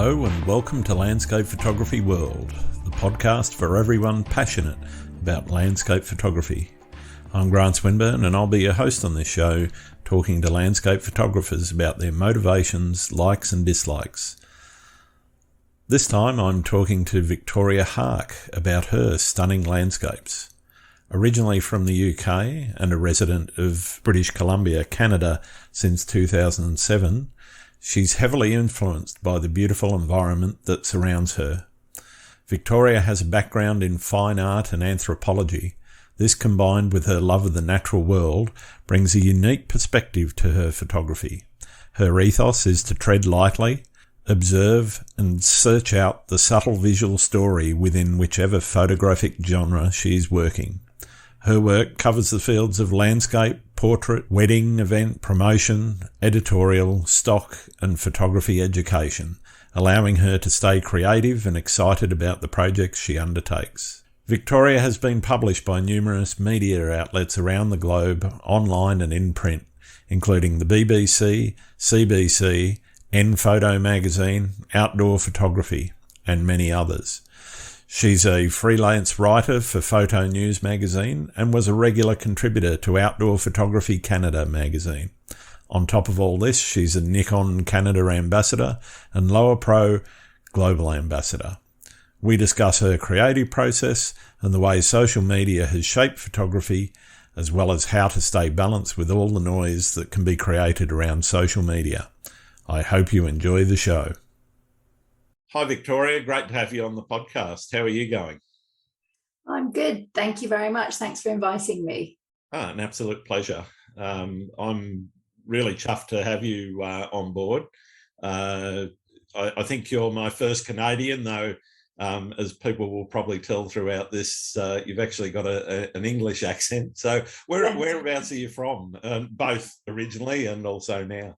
Hello and welcome to Landscape Photography World, the podcast for everyone passionate about landscape photography. I'm Grant Swinburne and I'll be your host on this show, talking to landscape photographers about their motivations, likes and dislikes. This time I'm talking to Viktoria Haack about her stunning landscapes. Originally from the UK and a resident of British Columbia, Canada since 2007, she's heavily influenced by the beautiful environment that surrounds her. Viktoria has a background in fine art and anthropology. This, combined with her love of the natural world, brings a unique perspective to her photography. Her ethos is to tread lightly, observe and search out the subtle visual story within whichever photographic genre she is working. Her work covers the fields of landscape, portrait, wedding, event, promotion, editorial, stock and photography education, allowing her to stay creative and excited about the projects she undertakes. Viktoria has been published by numerous media outlets around the globe, online and in print, including the BBC, CBC, N-Photo magazine, Outdoor Photography, and many others. She's a freelance writer for Photo News magazine and was a regular contributor to Outdoor Photography Canada magazine. On top of all this, she's a Nikon Canada ambassador and Lower Pro global ambassador. We discuss her creative process and the way social media has shaped photography, as well as how to stay balanced with all the noise that can be created around social media. I hope you enjoy the show. Hi, Viktoria. Great to have you on the podcast. How are you going? I'm good. Thank you very much. Thanks for inviting me. An absolute pleasure. I'm really chuffed to have you on board. I think you're my first Canadian, though, as people will probably tell throughout this, you've actually got an English accent. So whereabouts are you from? Both originally and also now?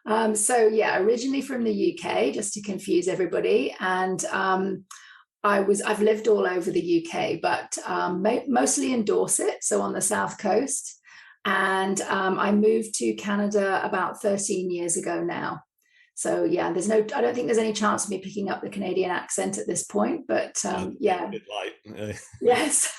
Originally from the UK, just to confuse everybody, and I've lived all over the UK, but mostly in Dorset, so on the south coast, and I moved to Canada about 13 years ago now. So I don't think there's any chance of me picking up the Canadian accent at this point, but A bit late. Yes.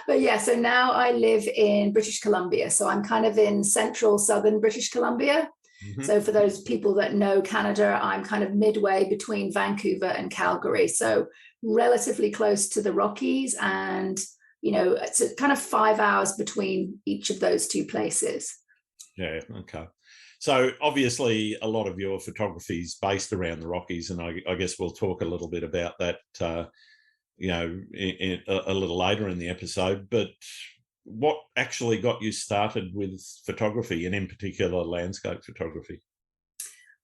But so now I live in British Columbia, so I'm kind of in central southern British Columbia. Mm-hmm. So for those people that know Canada, I'm kind of midway between Vancouver and Calgary. So relatively close to the Rockies, and, it's a kind of 5 hours between each of those two places. Yeah. Okay. So obviously a lot of your photography is based around the Rockies, and I guess we'll talk a little bit about that, in a little later in the episode, but what actually got you started with photography, and in particular landscape photography?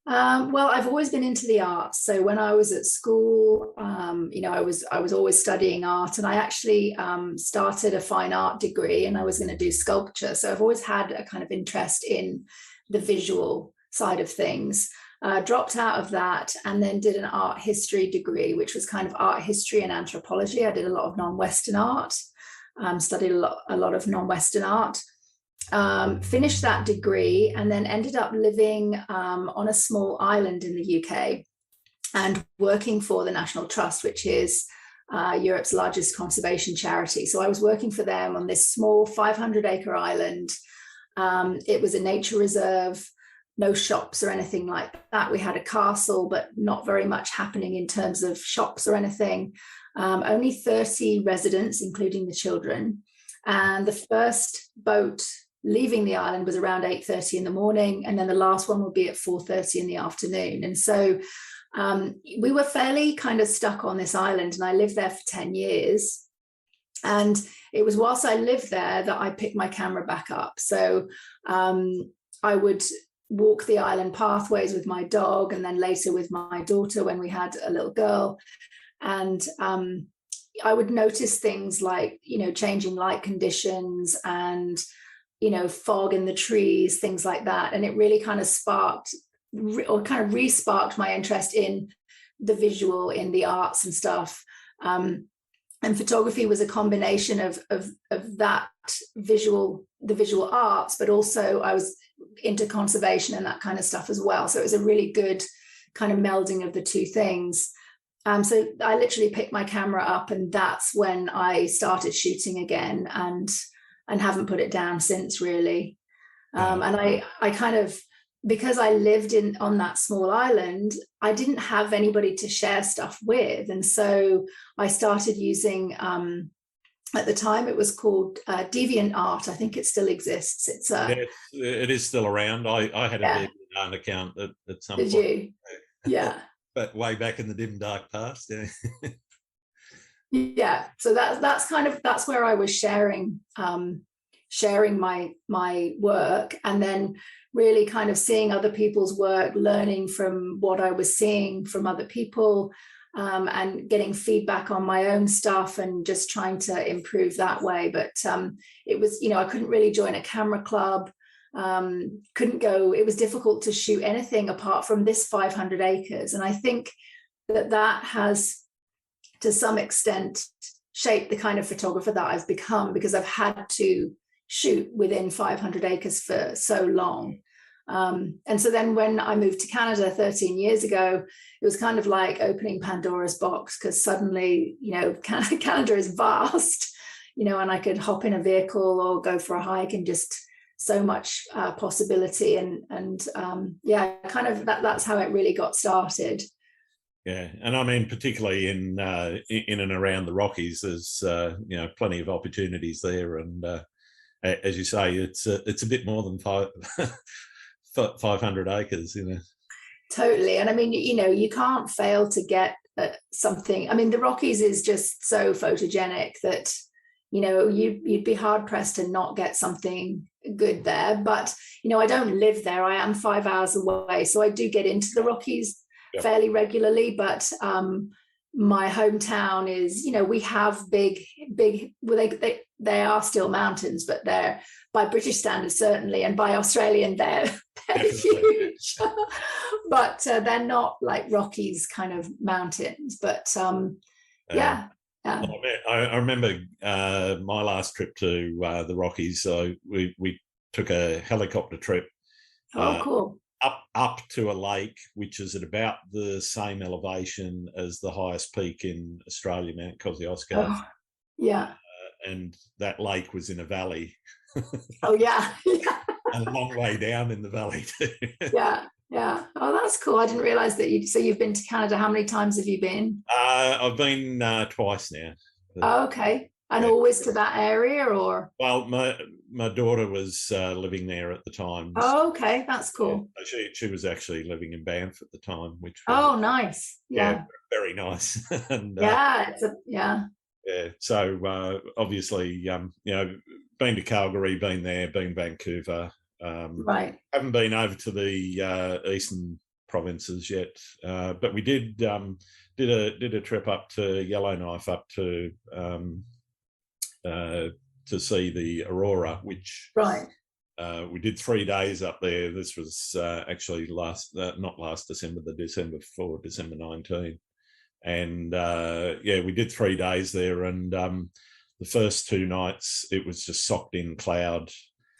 Well, I've always been into the arts. So when I was at school, I was always studying art, and I actually started a fine art degree, and I was going to do sculpture. So I've always had a kind of interest in the visual side of things. Dropped out of that and then did an art history degree, which was kind of art history and anthropology. I did a lot of non-Western art. Studied a lot of non-Western art, finished that degree, and then ended up living on a small island in the UK and working for the National Trust, which is Europe's largest conservation charity. So I was working for them on this small 500-acre island. It was a nature reserve, no shops or anything like that. We had a castle, but not very much happening in terms of shops or anything. Only 30 residents, including the children. And the first boat leaving the island was around 8:30 in the morning, and then the last one would be at 4:30 in the afternoon. And so we were fairly kind of stuck on this island, and I lived there for 10 years. And it was whilst I lived there that I picked my camera back up. So I would walk the island pathways with my dog, and then later with my daughter when we had a little girl. And I would notice things like, changing light conditions and, fog in the trees, things like that. And it really kind of re-sparked my interest in the visual, in the arts and stuff. And photography was a combination of that the visual arts, but also I was into conservation and that kind of stuff as well. So it was a really good kind of melding of the two things. So I literally picked my camera up, and that's when I started shooting again, and haven't put it down since, really. And I kind of, because I lived on that small island, I didn't have anybody to share stuff with. And so I started using, at the time it was called DeviantArt. I think it still exists. It's it is still around. I had a DeviantArt account at some point. Did you? Yeah. But way back in the dim dark past, yeah. Yeah. So that's where I was sharing my work, and then really kind of seeing other people's work, learning from what I was seeing from other people, and getting feedback on my own stuff, and just trying to improve that way. But it was, I couldn't really join a camera club. Couldn't go. It was difficult to shoot anything apart from this 500 acres. And I think that has, to some extent, shaped the kind of photographer that I've become, because I've had to shoot within 500 acres for so long. And so then when I moved to Canada 13 years ago, it was kind of like opening Pandora's box, because suddenly, Canada is vast, and I could hop in a vehicle or go for a hike, and just so much possibility. And kind of that's how it really got started. Yeah, and I mean, particularly in and around the Rockies, there's plenty of opportunities there, and as you say, it's a bit more than 500 acres, Totally. And I mean, you can't fail to get something. I mean, the Rockies is just so photogenic that you'd be hard pressed to not get something good there. But I don't live there. I am 5 hours away, so I do get into the Rockies fairly regularly. But my hometown is, we have big. Well, they are still mountains, but they're, by British standards certainly, and by Australian they're huge. But they're not like Rockies kind of mountains. But yeah. I remember my last trip to the Rockies. So we took a helicopter trip. Cool. Up to a lake, which is at about the same elevation as the highest peak in Australia, Mount Kosciuszko. Oh, yeah. And that lake was in a valley. Oh, yeah. And a long way down in the valley too. Yeah. Oh, that's cool. I didn't realise that you've been to Canada. How many times have you been? I've been twice now. Oh, okay. And always to that area, or? Well, my daughter was living there at the time. Oh, okay. That's cool. Yeah, she was actually living in Banff at the time, which was, nice. Yeah. Very nice. And, yeah. So obviously, been to Calgary, been there, been Vancouver. Right. Haven't been over to the eastern provinces yet, but we did a trip up to Yellowknife, up to see the aurora, which we did 3 days up there. This was actually not last December, the December before, December 19. And we did 3 days there, and the first 2 nights it was just socked in cloud.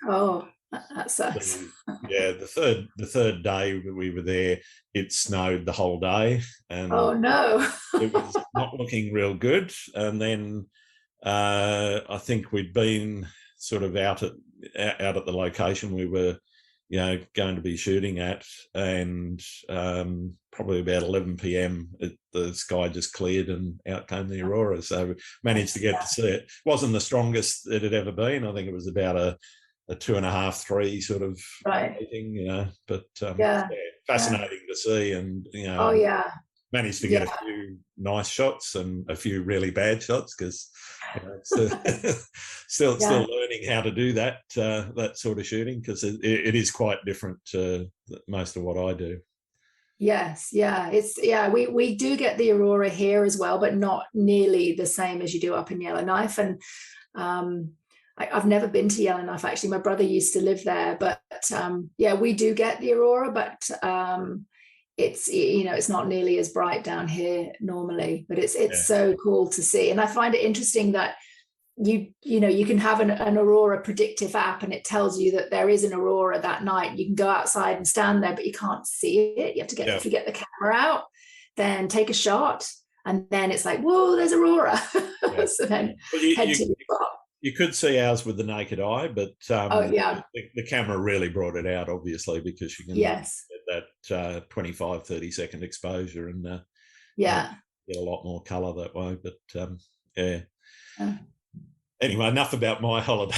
Oh, that sucks. The third day we were there, it snowed the whole day, and oh no, it was not looking real good. And then I think we'd been sort of out at the location we were going to be shooting at, and probably about 11 p.m. the sky just cleared and out came the aurora. So we managed to get to see it. It wasn't the strongest it had ever been. I think it was about a 2.5, 3 sort of thing, but fascinating to see, and managed to get a few nice shots and a few really bad shots, because still learning how to do that sort of shooting, because it is quite different to most of what I do. Yes, we do get the aurora here as well, but not nearly the same as you do up in Yellowknife. And I've never been to Yellowknife, actually. My brother used to live there, but we do get the aurora, but it's not nearly as bright down here normally. But it's so cool to see, and I find it interesting that you can have an aurora predictive app, and it tells you that there is an aurora that night. You can go outside and stand there, but you can't see it. You have to if you get the camera out, then take a shot, and then it's like, whoa, there's aurora. So then head to the spot. You could see ours with the naked eye, but the camera really brought it out, obviously, because you can get that 25, 30-second exposure and get a lot more colour that way. But anyway, enough about my holiday.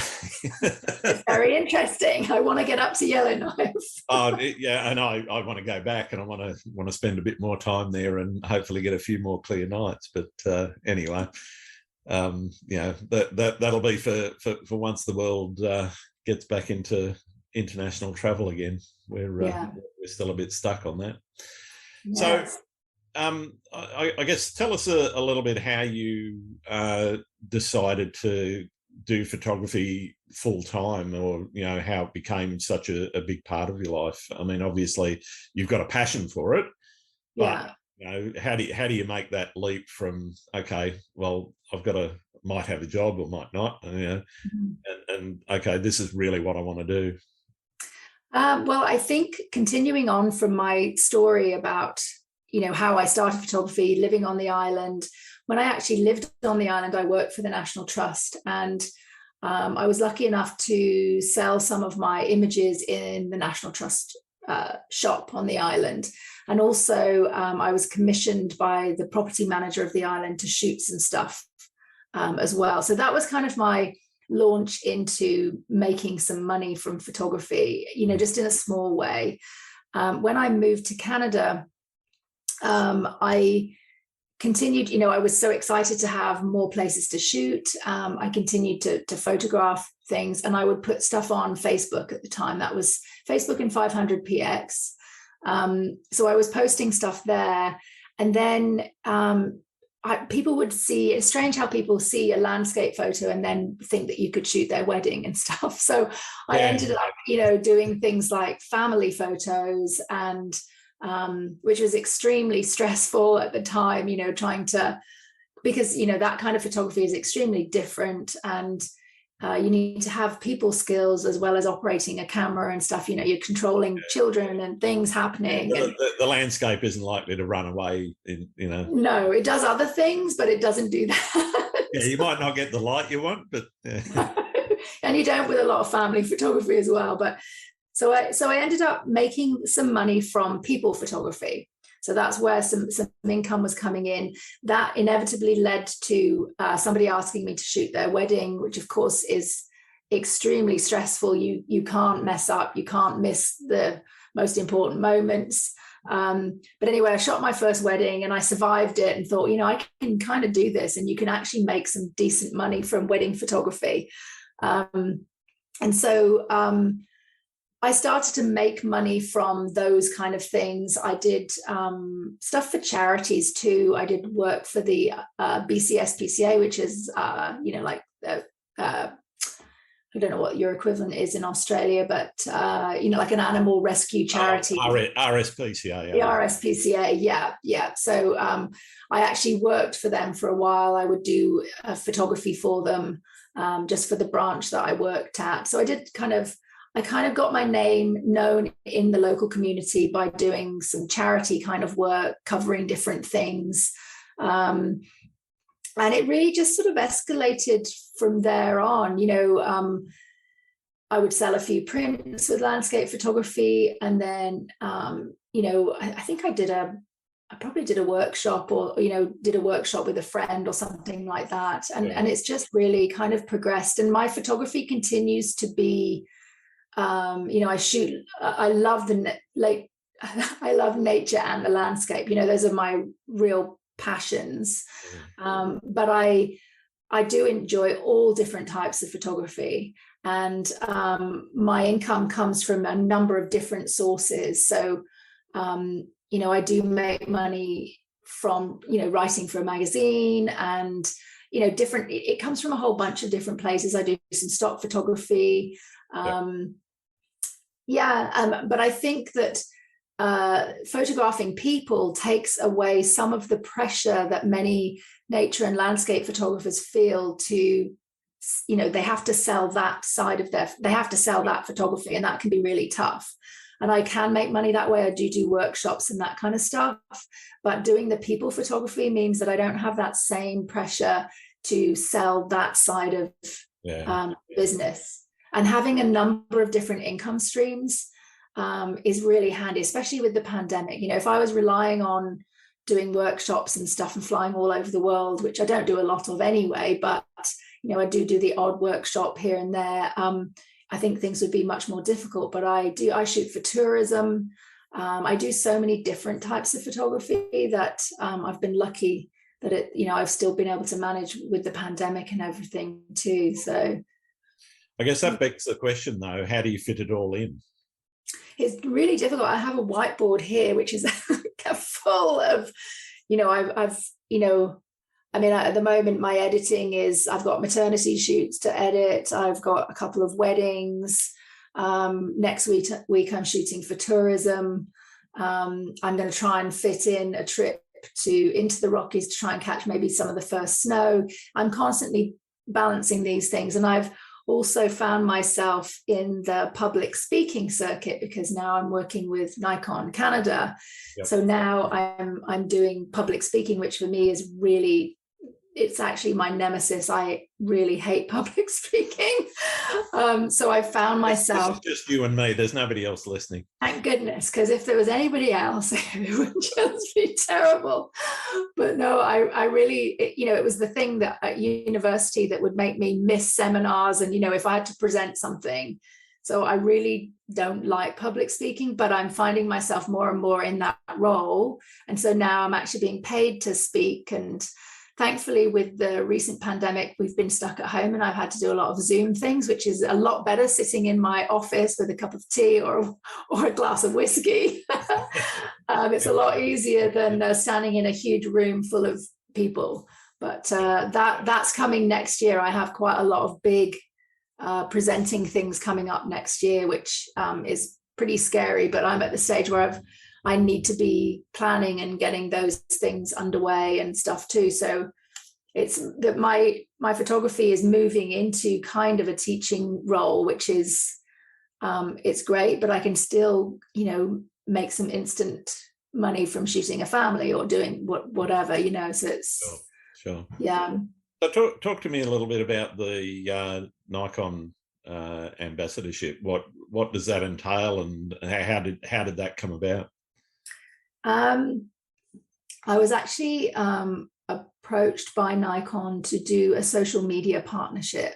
It's very interesting. I want to get up to Yellowknife. And I want to go back, and I want to spend a bit more time there, and hopefully get a few more clear nights. But anyway. That'll be for once the world gets back into international travel again. We're still a bit stuck on that. Yes. So I guess tell us a little bit how you decided to do photography full time, or how it became such a big part of your life. I mean, obviously you've got a passion for it, but how do you make that leap from, okay, well, might have a job or might not, and okay, this is really what I want to do? Well, I think continuing on from my story about how I started photography, living on the island. When I actually lived on the island, I worked for the National Trust, and I was lucky enough to sell some of my images in the National Trust shop on the island. And also I was commissioned by the property manager of the island to shoot some stuff as well. So that was kind of my launch into making some money from photography, just in a small way. When I moved to Canada, I continued, I was so excited to have more places to shoot. I continued to photograph things, and I would put stuff on Facebook at the time. That was Facebook and 500px. So I was posting stuff there, and then people would see, it's strange how people see a landscape photo and then think that you could shoot their wedding and stuff. So I ended up, doing things like family photos, and which was extremely stressful at the time, trying to, because, that kind of photography is extremely different, and you need to have people skills as well as operating a camera and stuff. You're controlling children and things happening. The landscape isn't likely to run away. No, it does other things, but it doesn't do that. Yeah, you might not get the light you want, but and you don't with a lot of family photography as well. But so I ended up making some money from people photography. So that's where some income was coming in. That inevitably led to somebody asking me to shoot their wedding, which of course is extremely stressful. You can't mess up. You can't miss the most important moments. But anyway, I shot my first wedding and I survived it, and thought, I can kind of do this, and you can actually make some decent money from wedding photography. And so I started to make money from those kind of things. I did stuff for charities too. I did work for the BCSPCA, which is, like I don't know what your equivalent is in Australia, but, like an animal rescue charity. RSPCA. The RSPCA, yeah. So I actually worked for them for a while. I would do photography for them, just for the branch that I worked at. So I kind of got my name known in the local community by doing some charity kind of work, covering different things. And it really just sort of escalated from there on. I would sell a few prints with landscape photography. And then, I think I probably did a workshop, or, did a workshop with a friend or something like that. And it's just really kind of progressed. And my photography continues to be, I love I love nature and the landscape. Those are my real passions. But I do enjoy all different types of photography, and my income comes from a number of different sources. So, I do make money from, writing for a magazine, and, it comes from a whole bunch of different places. I do some stock photography. But I think that photographing people takes away some of the pressure that many nature and landscape photographers feel to they have to sell that side of they have to sell that photography, and that can be really tough. And I can make money that way. I do workshops and that kind of stuff. But doing the people photography means that I don't have that same pressure to sell that side of business. And having a number of different income streams is really handy, especially with the pandemic. If I was relying on doing workshops and stuff and flying all over the world, which I don't do a lot of anyway, but I do the odd workshop here and there. I think things would be much more difficult, but I shoot for tourism. I do so many different types of photography that I've been lucky that I've still been able to manage with the pandemic and everything too. So I guess that begs the question though, how do you fit it all in? It's really difficult. I have a whiteboard here, which is full of, at the moment, my editing is, I've got maternity shoots to edit. I've got a couple of weddings. Next week I'm shooting for tourism. I'm going to try and fit in a trip into the Rockies to try and catch maybe some of the first snow. I'm constantly balancing these things. And I've also found myself in the public speaking circuit because now I'm working with Nikon Canada. Yep. So now I'm doing public speaking, which for me is really, it's actually my nemesis. I really hate public speaking. So I found myself... It's just you and me. There's nobody else listening. Thank goodness, because if there was anybody else, it would just be terrible. But no, I really, it was the thing that at university that would make me miss seminars. And, if I had to present something. So I really don't like public speaking, but I'm finding myself more and more in that role. And so now I'm actually being paid to speak. And thankfully, with the recent pandemic, we've been stuck at home and I've had to do a lot of Zoom things, which is a lot better sitting in my office with a cup of tea or a glass of whiskey. It's a lot easier than standing in a huge room full of people. But that's coming next year. I have quite a lot of big presenting things coming up next year, which is pretty scary. But I'm at the stage where I need to be planning and getting those things underway and stuff too. So it's that my photography is moving into kind of a teaching role, which is it's great, but I can still, make some instant money from shooting a family or doing whatever, so it's sure. Yeah. So talk to me a little bit about the Nikon ambassadorship. What does that entail, and how did that come about? I was actually approached by Nikon to do a social media partnership.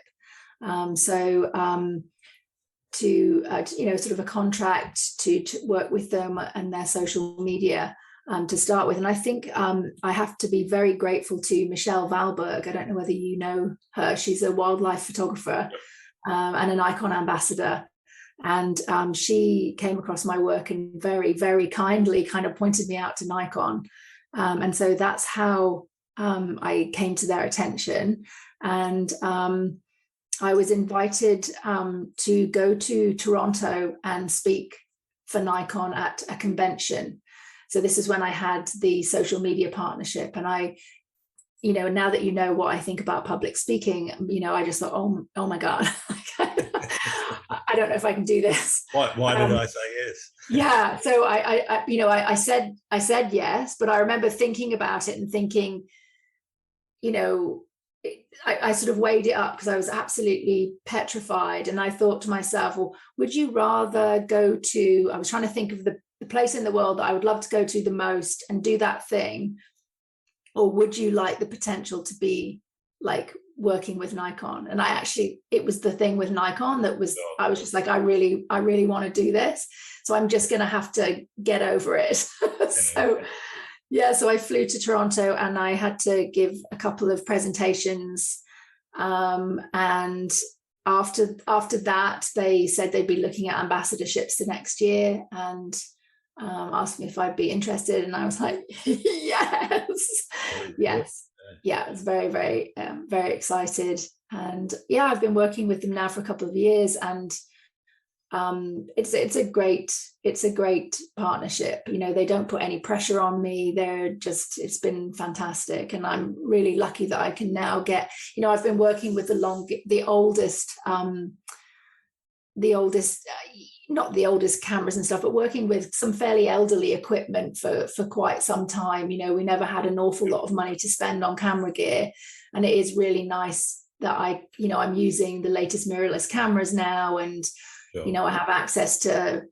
To sort of a contract to work with them and their social media to start with. And I think I have to be very grateful to Michelle Valberg. I don't know whether you know her. She's a wildlife photographer and a Nikon ambassador. And she came across my work and very, very kindly kind of pointed me out to Nikon. And so that's how I came to their attention. And I was invited to go to Toronto and speak for Nikon at a convention. So this is when I had the social media partnership. And I, now that you know what I think about public speaking, I just thought, oh my God, I don't know if I can do this. Why did I say yes? Yeah. So I said yes, but I remember thinking about it and thinking, I sort of weighed it up because I was absolutely petrified. And I thought to myself, well, would you rather go to, I was trying to think of the place in the world that I would love to go to the most and do that thing, or would you like the potential to be like working with Nikon? And it was the thing with Nikon that was, I was just like, I really want to do this. So I'm just going to have to get over it. So I flew to Toronto and I had to give a couple of presentations. And after that, they said they'd be looking at ambassadorships the next year and asked me if I'd be interested. And I was like, yes. Yeah, I was very, very, very excited. And yeah, I've been working with them now for a couple of years. And it's a great partnership. They don't put any pressure on me. It's been fantastic, and I'm really lucky that I can now get. I've been working with the oldest, not the oldest cameras and stuff, but working with some fairly elderly equipment for quite some time. We never had an awful lot of money to spend on camera gear, and it is really nice that I'm using the latest mirrorless cameras now, and I have access to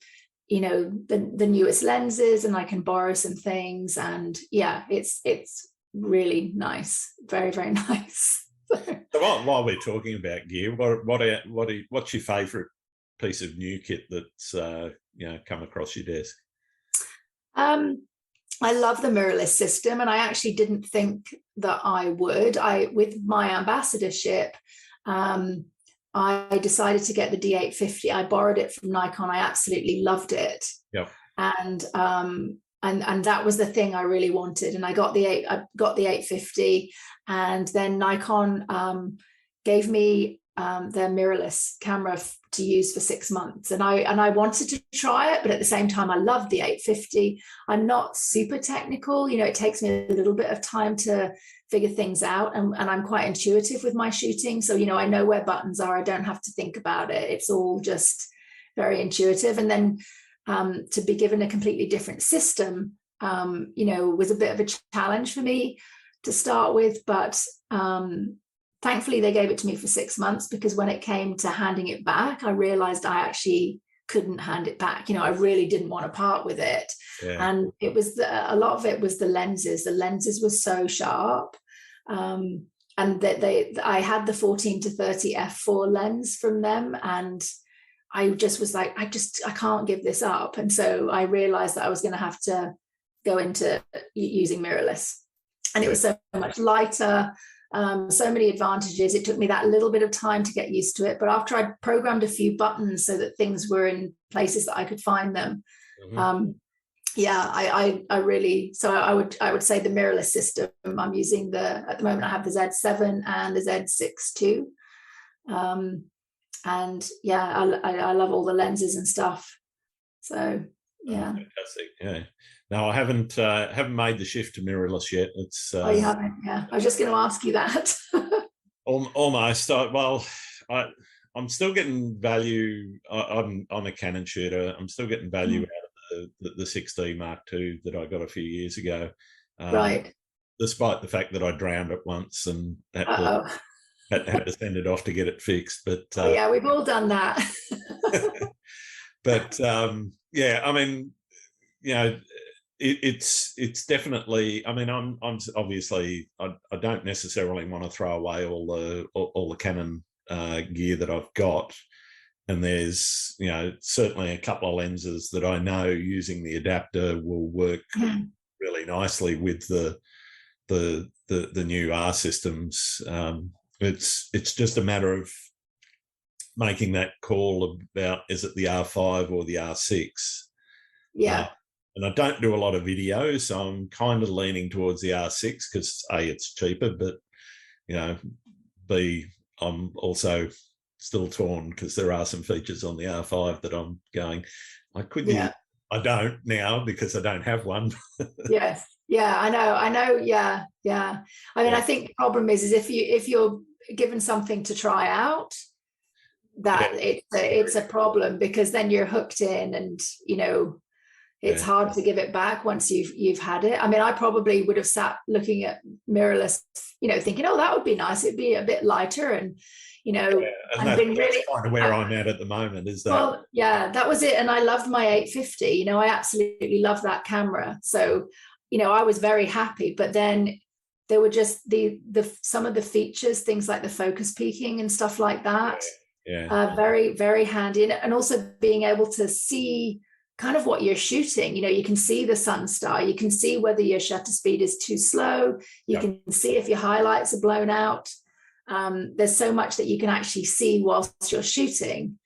the newest lenses, and I can borrow some things, and it's really nice, very, very nice. So while we're talking about gear, what's your favorite piece of new kit that's come across your desk? I love the mirrorless system, and I actually didn't think that I would. With my ambassadorship, I decided to get the D850. I borrowed it from Nikon. I absolutely loved it. Yeah. And that was the thing I really wanted. And I got the 850, and then Nikon gave me their mirrorless camera to use for 6 months, and I wanted to try it, but at the same time I loved the 850. I'm not super technical, it takes me a little bit of time to figure things out, and I'm quite intuitive with my shooting, so I know where buttons are. I don't have to think about it. It's all just very intuitive. And then to be given a completely different system was a bit of a challenge for me to start with, but thankfully they gave it to me for 6 months, because when it came to handing it back, I realized I actually couldn't hand it back. I really didn't want to part with it. Yeah. And it was a lot of it was the lenses. The lenses were so sharp. And I had the 14 to 30 f4 lens from them, and I just was like, I can't give this up. And so I realized that I was going to have to go into using mirrorless, and it was so much lighter. So many advantages. It took me that little bit of time to get used to it, but after I programmed a few buttons so that things were in places that I could find them, I really. So I would say the mirrorless system. I'm using at the moment I have the Z7 and the Z6 II, and I love all the lenses and stuff. So yeah, fantastic. Yeah. No, I haven't made the shift to mirrorless yet. It's oh, you haven't? Yeah, I was just going to ask you that. Almost. I'm still getting value. I'm a Canon shooter. I'm still getting value out of the 6D Mark II that I got a few years ago. Right. Despite the fact that I drowned it once and had to send it off to get it fixed. But yeah, we've all done that. But I mean, it's definitely. I mean, I'm obviously I don't necessarily want to throw away all the Canon gear that I've got, and there's certainly a couple of lenses that I know using the adapter will work really nicely with the new R systems. It's just a matter of making that call about, is it the R5 or the R6? Yeah. And I don't do a lot of video, so I'm kind of leaning towards the R6 because A, it's cheaper, but B, I'm also still torn because there are some features on the R5 that I'm going, I could use. I don't now because I don't have one. Yes. Yeah, I know. Yeah. I mean, I think the problem is if you're given something to try out, that it's a problem, because then you're hooked in, and it's hard to give it back once you've had it. I mean, I probably would have sat looking at mirrorless, thinking, oh, that would be nice. It'd be a bit lighter, and and that's kind of where I'm at the moment. Is that? Well, yeah, that was it. And I loved my 850. I absolutely love that camera. So, I was very happy. But then there were just some of the features, things like the focus peaking and stuff like that. Very, very handy, and also being able to see kind of what you're shooting. You can see the sun star, you can see whether your shutter speed is too slow, you can see if your highlights are blown out. There's so much that you can actually see whilst you're shooting.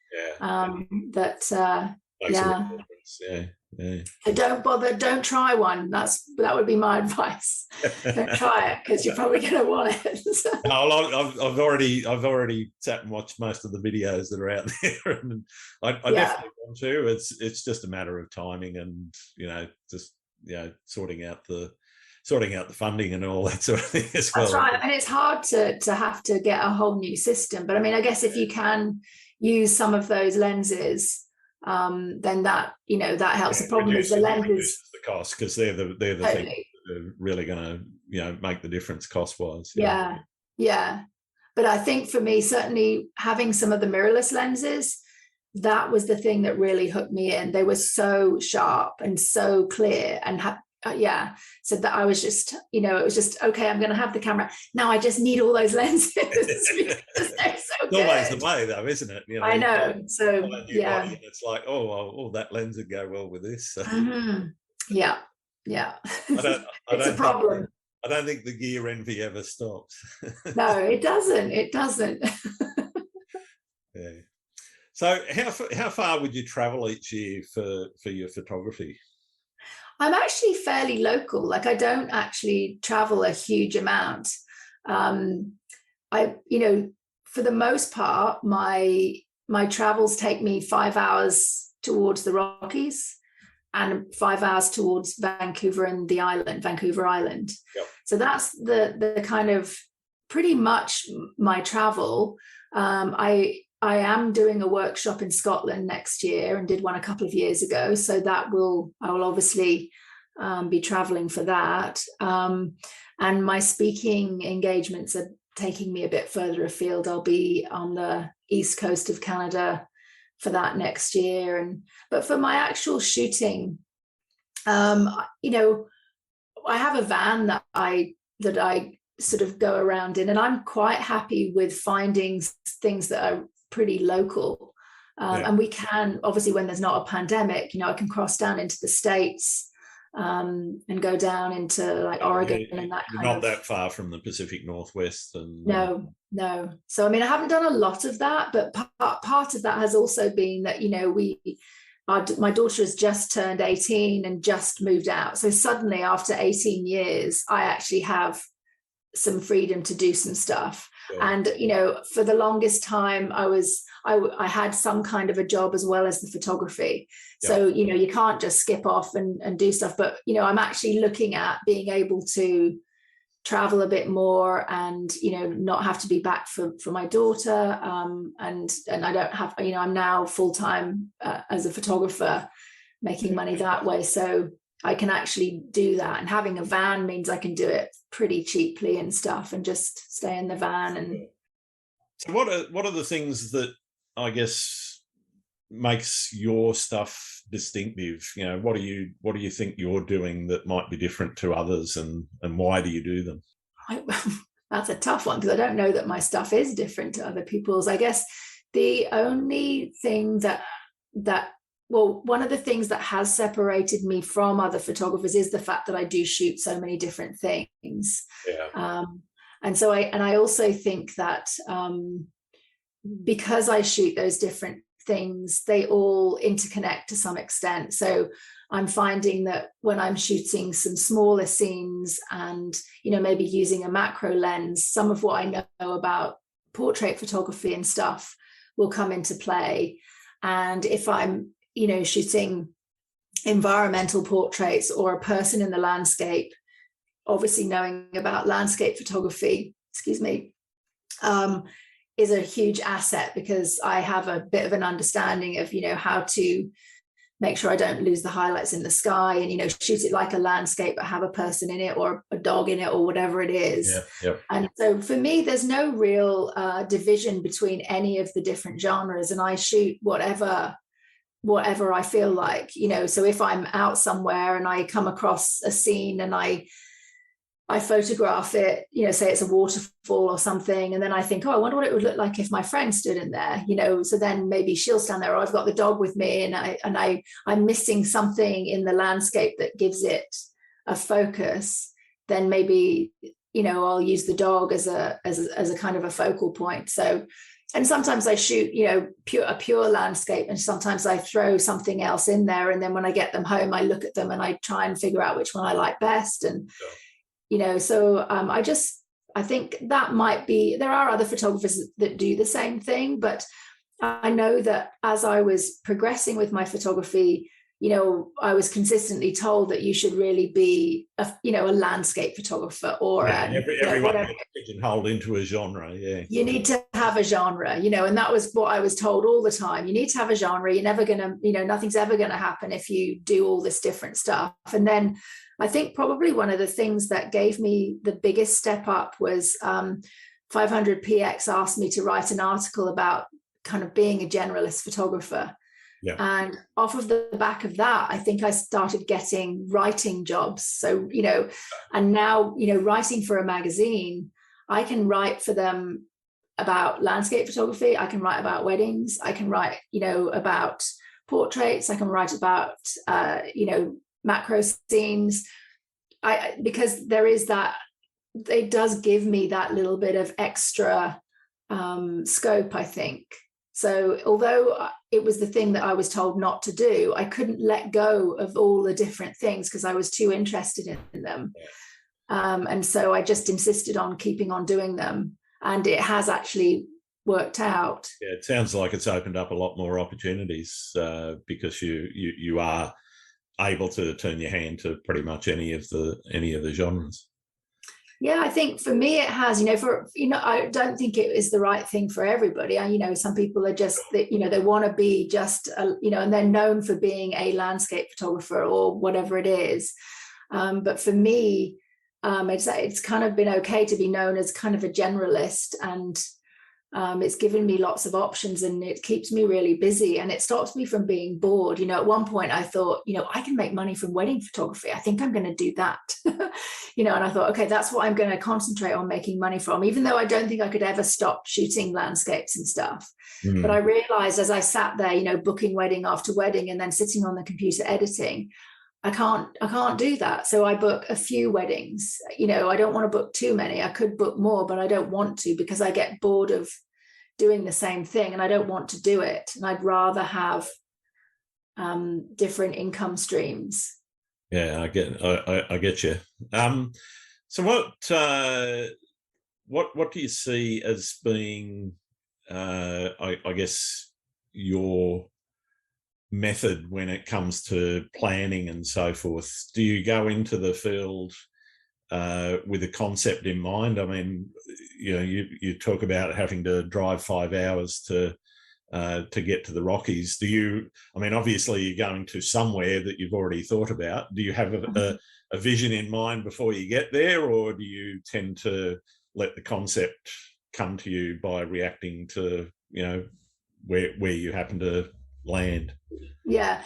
Yeah. So don't try one. That would be my advice. Don't try it, because you're probably going to want it. I've already sat and watched most of the videos that are out there, and I definitely want to. It's just a matter of timing, and just sorting out the funding and all that sort of thing as well. That's right, and it's hard to have to get a whole new system. But I mean, I guess if you can use some of those lenses, then that helps. The problem is the lenses, the cost, because they're the things that are really going to make the difference cost wise. Yeah. But I think for me, certainly having some of the mirrorless lenses, that was the thing that really hooked me in. They were so sharp and so clear, and so that I was just, it was just, okay, I'm going to have the camera now. I just need all those lenses. Because they're so good. Always the way, though, isn't it? I know. So it's like, that lens would go well with this. So. Mm-hmm. Yeah. It's a problem. I don't think the gear envy ever stops. No, it doesn't. It doesn't. Yeah. So how far would you travel each year for your photography? I'm actually fairly local. Like, I don't actually travel a huge amount. For the most part, my travels take me 5 hours towards the Rockies and 5 hours towards Vancouver Island. Yep. So that's the kind of pretty much my travel. I am doing a workshop in Scotland next year, and did one a couple of years ago. So I will obviously be traveling for that. And my speaking engagements are taking me a bit further afield. I'll be on the east coast of Canada for that next year. But for my actual shooting, I have a van that I sort of go around in, and I'm quite happy with finding things that are pretty local. And we can, obviously, when there's not a pandemic, I can cross down into the States and go down into like Oregon and that kind of. Not that far from the Pacific Northwest. And No. So, I mean, I haven't done a lot of that, but part of that has also been that, my daughter has just turned 18 and just moved out. So suddenly, after 18 years, I actually have some freedom to do some stuff. Sure. And for the longest time I had some kind of a job as well as the photography. So you can't just skip off and do stuff, but I'm actually looking at being able to travel a bit more and not have to be back for my daughter, and I don't have, I'm now full-time as a photographer, making money that way, so I can actually do that. And having a van means I can do it pretty cheaply and stuff, and just stay in the van. And so what are the things that I guess makes your stuff distinctive? What do you think you're doing that might be different to others, and why do you do them? That's a tough one, because I don't know that my stuff is different to other people's. I guess the only thing one of the things that has separated me from other photographers is the fact that I do shoot so many different things. And so I also think that because I shoot those different things, they all interconnect to some extent. So I'm finding that when I'm shooting some smaller scenes and, maybe using a macro lens, some of what I know about portrait photography and stuff will come into play. And if I'm, shooting environmental portraits or a person in the landscape, obviously knowing about landscape photography, is a huge asset, because I have a bit of an understanding of, how to make sure I don't lose the highlights in the sky, and, shoot it like a landscape, but have a person in it or a dog in it or whatever it is. And so for me, there's no real division between any of the different genres, and I shoot whatever I feel like, so if I'm out somewhere and I come across a scene and I photograph it, say it's a waterfall or something, and then I think, I wonder what it would look like if my friend stood in there, so then maybe she'll stand there, or I've got the dog with me, and I'm missing something in the landscape that gives it a focus, then maybe, I'll use the dog as a kind of a focal point. So and sometimes I shoot, a pure landscape, and sometimes I throw something else in there. And then when I get them home, I look at them and I try and figure out which one I like best. And, so I think that might be, there are other photographers that do the same thing, but I know that as I was progressing with my photography, I was consistently told that you should really be a landscape photographer, or everyone gets pigeonholed into a genre. Yeah, you need to have a genre, and that was what I was told all the time. You need to have a genre. You're never gonna, nothing's ever gonna happen if you do all this different stuff. And then I think probably one of the things that gave me the biggest step up was 500px asked me to write an article about kind of being a generalist photographer. Yeah. And off of the back of that, I think I started getting writing jobs. So, and now, writing for a magazine, I can write for them about landscape photography. I can write about weddings. I can write, about portraits. I can write about, macro scenes. Because there is that, it does give me that little bit of extra scope, I think. So although it was the thing that I was told not to do, I couldn't let go of all the different things because I was too interested in them. And so I just insisted on keeping on doing them. And it has actually worked out. Yeah, it sounds like it's opened up a lot more opportunities because you are able to turn your hand to pretty much any of the genres. Yeah, I think for me it has, I don't think it is the right thing for everybody. Some people are just, they want to be just, and they're known for being a landscape photographer or whatever it is. But for me, it's kind of been okay to be known as kind of a generalist, and it's given me lots of options, and it keeps me really busy, and it stops me from being bored. At one point I thought, I can make money from wedding photography. I think I'm going to do that. And I thought, okay, that's what I'm going to concentrate on making money from, even though I don't think I could ever stop shooting landscapes and stuff. Mm. But I realized as I sat there, booking wedding after wedding and then sitting on the computer editing, I can't do that. So I book a few weddings. I don't want to book too many. I could book more, but I don't want to because I get bored of doing the same thing and I don't want to do it. And I'd rather have different income streams. Yeah, I get you. So what do you see as being, I guess, your method when it comes to planning and so forth? Do you go into the field with a concept in mind? I mean, you talk about having to drive 5 hours to get to the Rockies. Obviously you're going to somewhere that you've already thought about. Do you have a vision in mind before you get there, or do you tend to let the concept come to you by reacting to, where you happen to land? Yeah,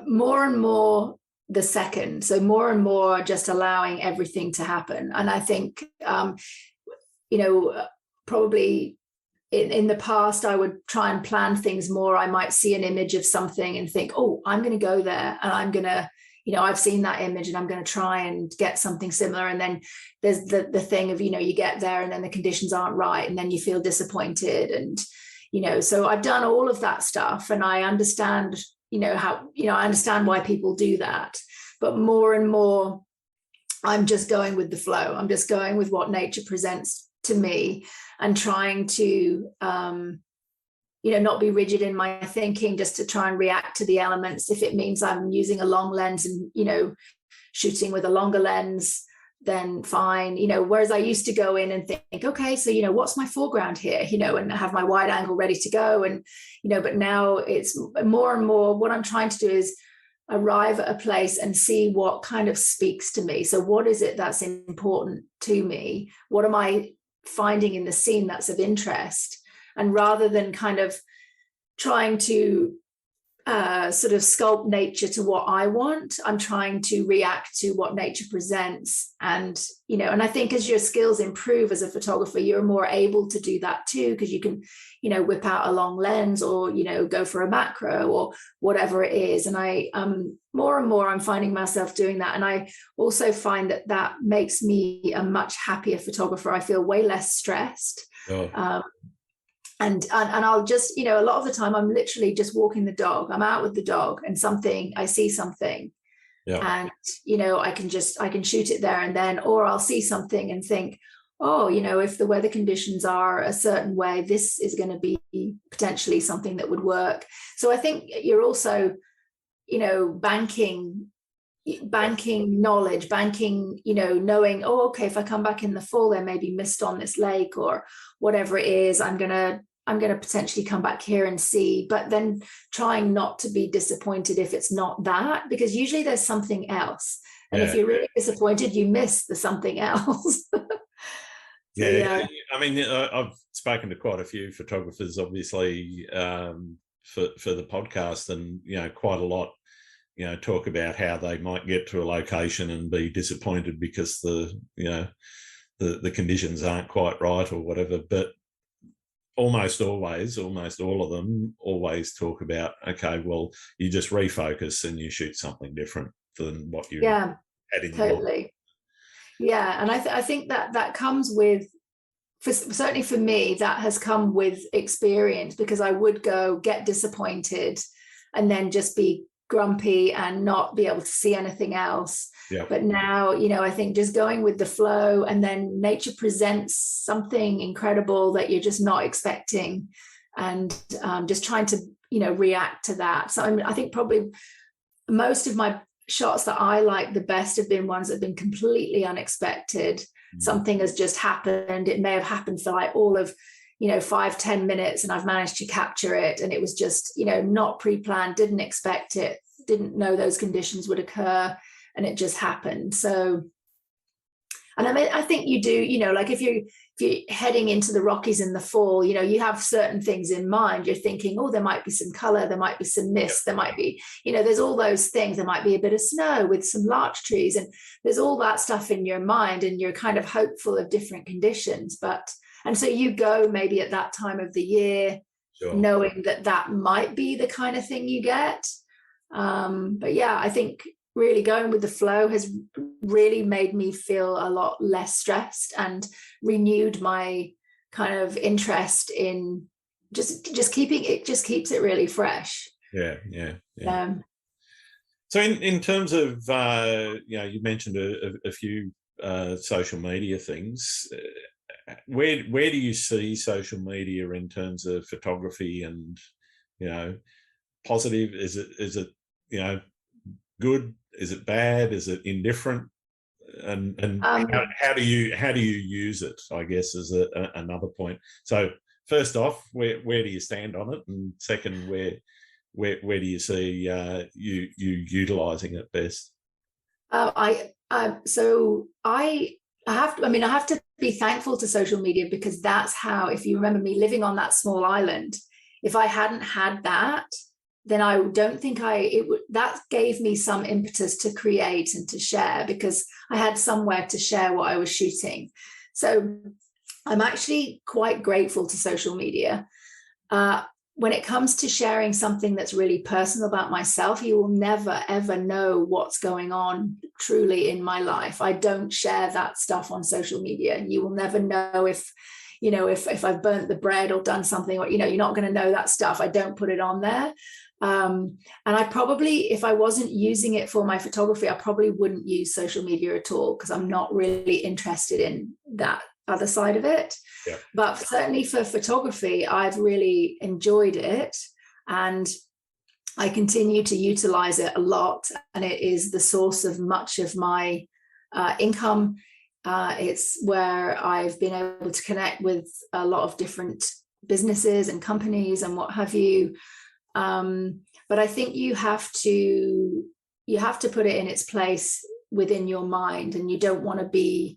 more and more the second. So more and more just allowing everything to happen. And I think, probably in the past, I would try and plan things more. I might see an image of something and think, oh, I'm going to go there and I'm going to, I've seen that image and I'm going to try and get something similar. And then there's the thing of, you get there and then the conditions aren't right and then you feel disappointed. And, so I've done all of that stuff and I understand, I understand why people do that. But more and more, I'm just going with the flow. I'm just going with what nature presents to me and trying to, not be rigid in my thinking, just to try and react to the elements. If it means I'm using a long lens and, shooting with a longer lens, then fine. Whereas I used to go in and think, okay, so, what's my foreground here, and have my wide angle ready to go. And, but now it's more and more what I'm trying to do is arrive at a place and see what kind of speaks to me. So what is it that's important to me? What am I finding in the scene that's of interest? And rather than kind of trying to sort of sculpt nature to what I want, I'm trying to react to what nature presents. And, and I think as your skills improve as a photographer, you're more able to do that too, because you can, whip out a long lens or, go for a macro or whatever it is. And I, more and more, I'm finding myself doing that. And I also find that makes me a much happier photographer. I feel way less stressed. Oh. and I'll just, a lot of the time I'm literally just walking the dog. I'm out with the dog and I see something, and I can shoot it there and then, or I'll see something and think, oh, if the weather conditions are a certain way, this is going to be potentially something that would work. So I think you're also, banking knowledge, knowing, oh, okay, if I come back in the fall, there may be mist on this lake or whatever it is, I'm gonna potentially come back here and see, but then trying not to be disappointed if it's not that, because usually there's something else. And if you're really disappointed, you miss the something else. I mean, I've spoken to quite a few photographers, obviously, for the podcast, and quite a lot, talk about how they might get to a location and be disappointed because the conditions aren't quite right or whatever. But almost all of them always talk about, okay, well, you just refocus and you shoot something different than what you had in your mind. Yeah, and I think that comes with, certainly for me, that has come with experience, because I would go get disappointed and then just be grumpy and not be able to see anything else. But now, I think just going with the flow, and then nature presents something incredible that you're just not expecting, and just trying to, react to that. So I think probably most of my shots that I like the best have been ones that have been completely unexpected. Something has just happened. It may have happened for like all of 5-10 minutes, and I've managed to capture it, and it was just not pre-planned, didn't expect it, didn't know those conditions would occur, and it just happened. So, and I mean, I think you do, like if you're heading into the Rockies in the fall, you have certain things in mind. You're thinking, oh, there might be some color, there might be some mist, there might be, there's all those things. There might be a bit of snow with some larch trees, and there's all that stuff in your mind, and you're kind of hopeful of different conditions. And so you go maybe at that time of the year, knowing that might be the kind of thing you get. But yeah, I think really going with the flow has really made me feel a lot less stressed, and renewed my kind of interest in just keeping it, just keeps it really fresh. So in terms of, you mentioned a few social media things. Where do you see social media in terms of photography and, positive? Is it good? Is it bad? Is it indifferent? And how do you use it, I guess, is another point. So first off, where do you stand on it? And second, where do you see you utilizing it best? I have to be thankful to social media, because that's how, if you remember me living on that small island, if I hadn't had that, then I don't think that gave me some impetus to create and to share, because I had somewhere to share what I was shooting. So I'm actually quite grateful to social media. When it comes to sharing something that's really personal about myself, you will never, ever know what's going on truly in my life. I don't share that stuff on social media. You will never know if I've burnt the bread or done something, or, you're not going to know that stuff. I don't put it on there. And I probably, if I wasn't using it for my photography, I probably wouldn't use social media at all, because I'm not really interested in that other side of it. But certainly for photography, I've really enjoyed it, and I continue to utilize it a lot, and it is the source of much of my income. It's where I've been able to connect with a lot of different businesses and companies and what have you. But I think you have to put it in its place within your mind, and you don't want to be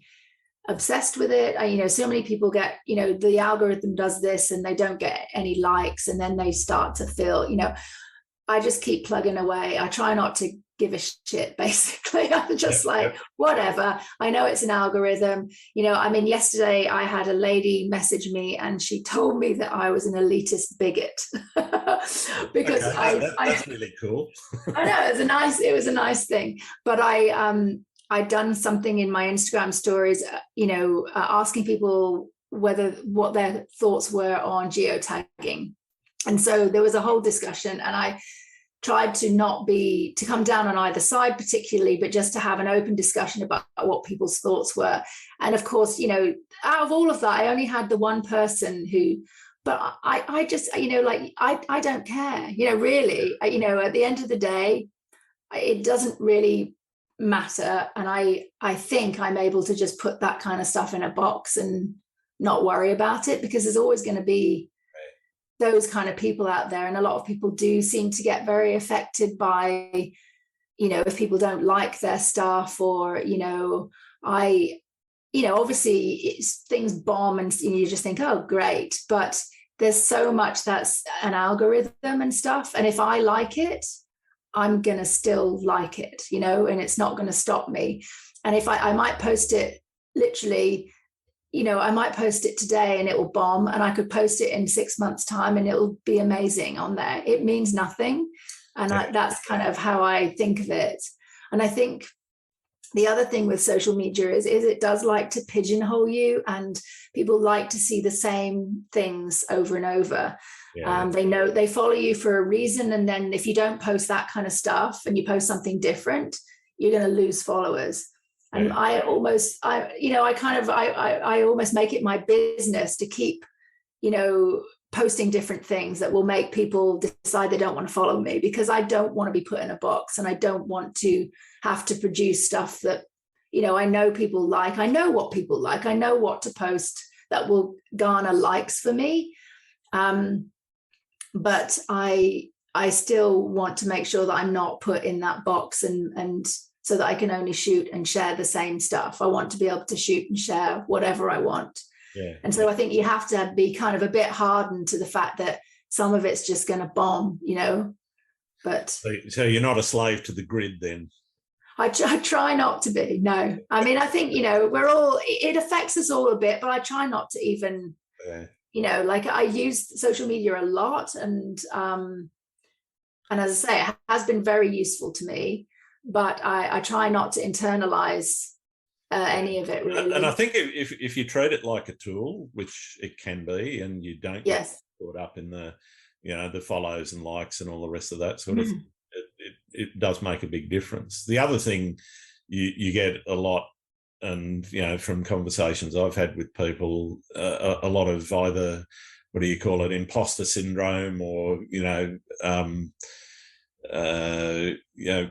obsessed with it. So many people get, the algorithm does this and they don't get any likes, and then they start to feel, I just keep plugging away. I try not to give a shit, basically. I'm just whatever. I know it's an algorithm. Yesterday I had a lady message me, and she told me that I was an elitist bigot. Because that's really cool. I know, it was a nice thing. But I'd done something in my Instagram stories, asking people what their thoughts were on geotagging. And so there was a whole discussion, and I tried to come down on either side particularly, but just to have an open discussion about what people's thoughts were. And of course, out of all of that, I only had the one person who, but I just, I don't care, really, at the end of the day, it doesn't really matter. And I think I'm able to just put that kind of stuff in a box and not worry about it, because there's always going to be those kind of people out there. And a lot of people do seem to get very affected by, if people don't like their stuff, or, obviously things bomb and you just think, oh, great. But there's so much that's an algorithm and stuff. And if I like it, I'm going to still like it, and it's not going to stop me. And if I might post it literally, I might post it today and it will bomb, and I could post it in 6 months' time and it will be amazing on there. It means nothing. And that's kind of how I think of it. And I think the other thing with social media is it does like to pigeonhole you, and people like to see the same things over and over. They know they follow you for a reason. And then if you don't post that kind of stuff and you post something different, you're going to lose followers. And I almost make it my business to keep, posting different things that will make people decide they don't want to follow me, because I don't want to be put in a box, and I don't want to have to produce stuff that, I know people like. I know what people like. I know what to post that will garner likes for me. But I still want to make sure that I'm not put in that box, and so that I can only shoot and share the same stuff. I want to be able to shoot and share whatever I want. And so I think you have to be kind of a bit hardened to the fact that some of it's just going to bomb, but. So you're not a slave to the grid then? I try not to be, no. I mean, I think, it affects us all a bit, but I try not to even, I use social media a lot, and as I say, it has been very useful to me. But I try not to internalize any of it, really. And I think if you treat it like a tool, which it can be, and you don't get caught up in the, the follows and likes and all the rest of that sort of thing, it does make a big difference. The other thing you get a lot, and, from conversations I've had with people, a lot of either, what do you call it, imposter syndrome, or,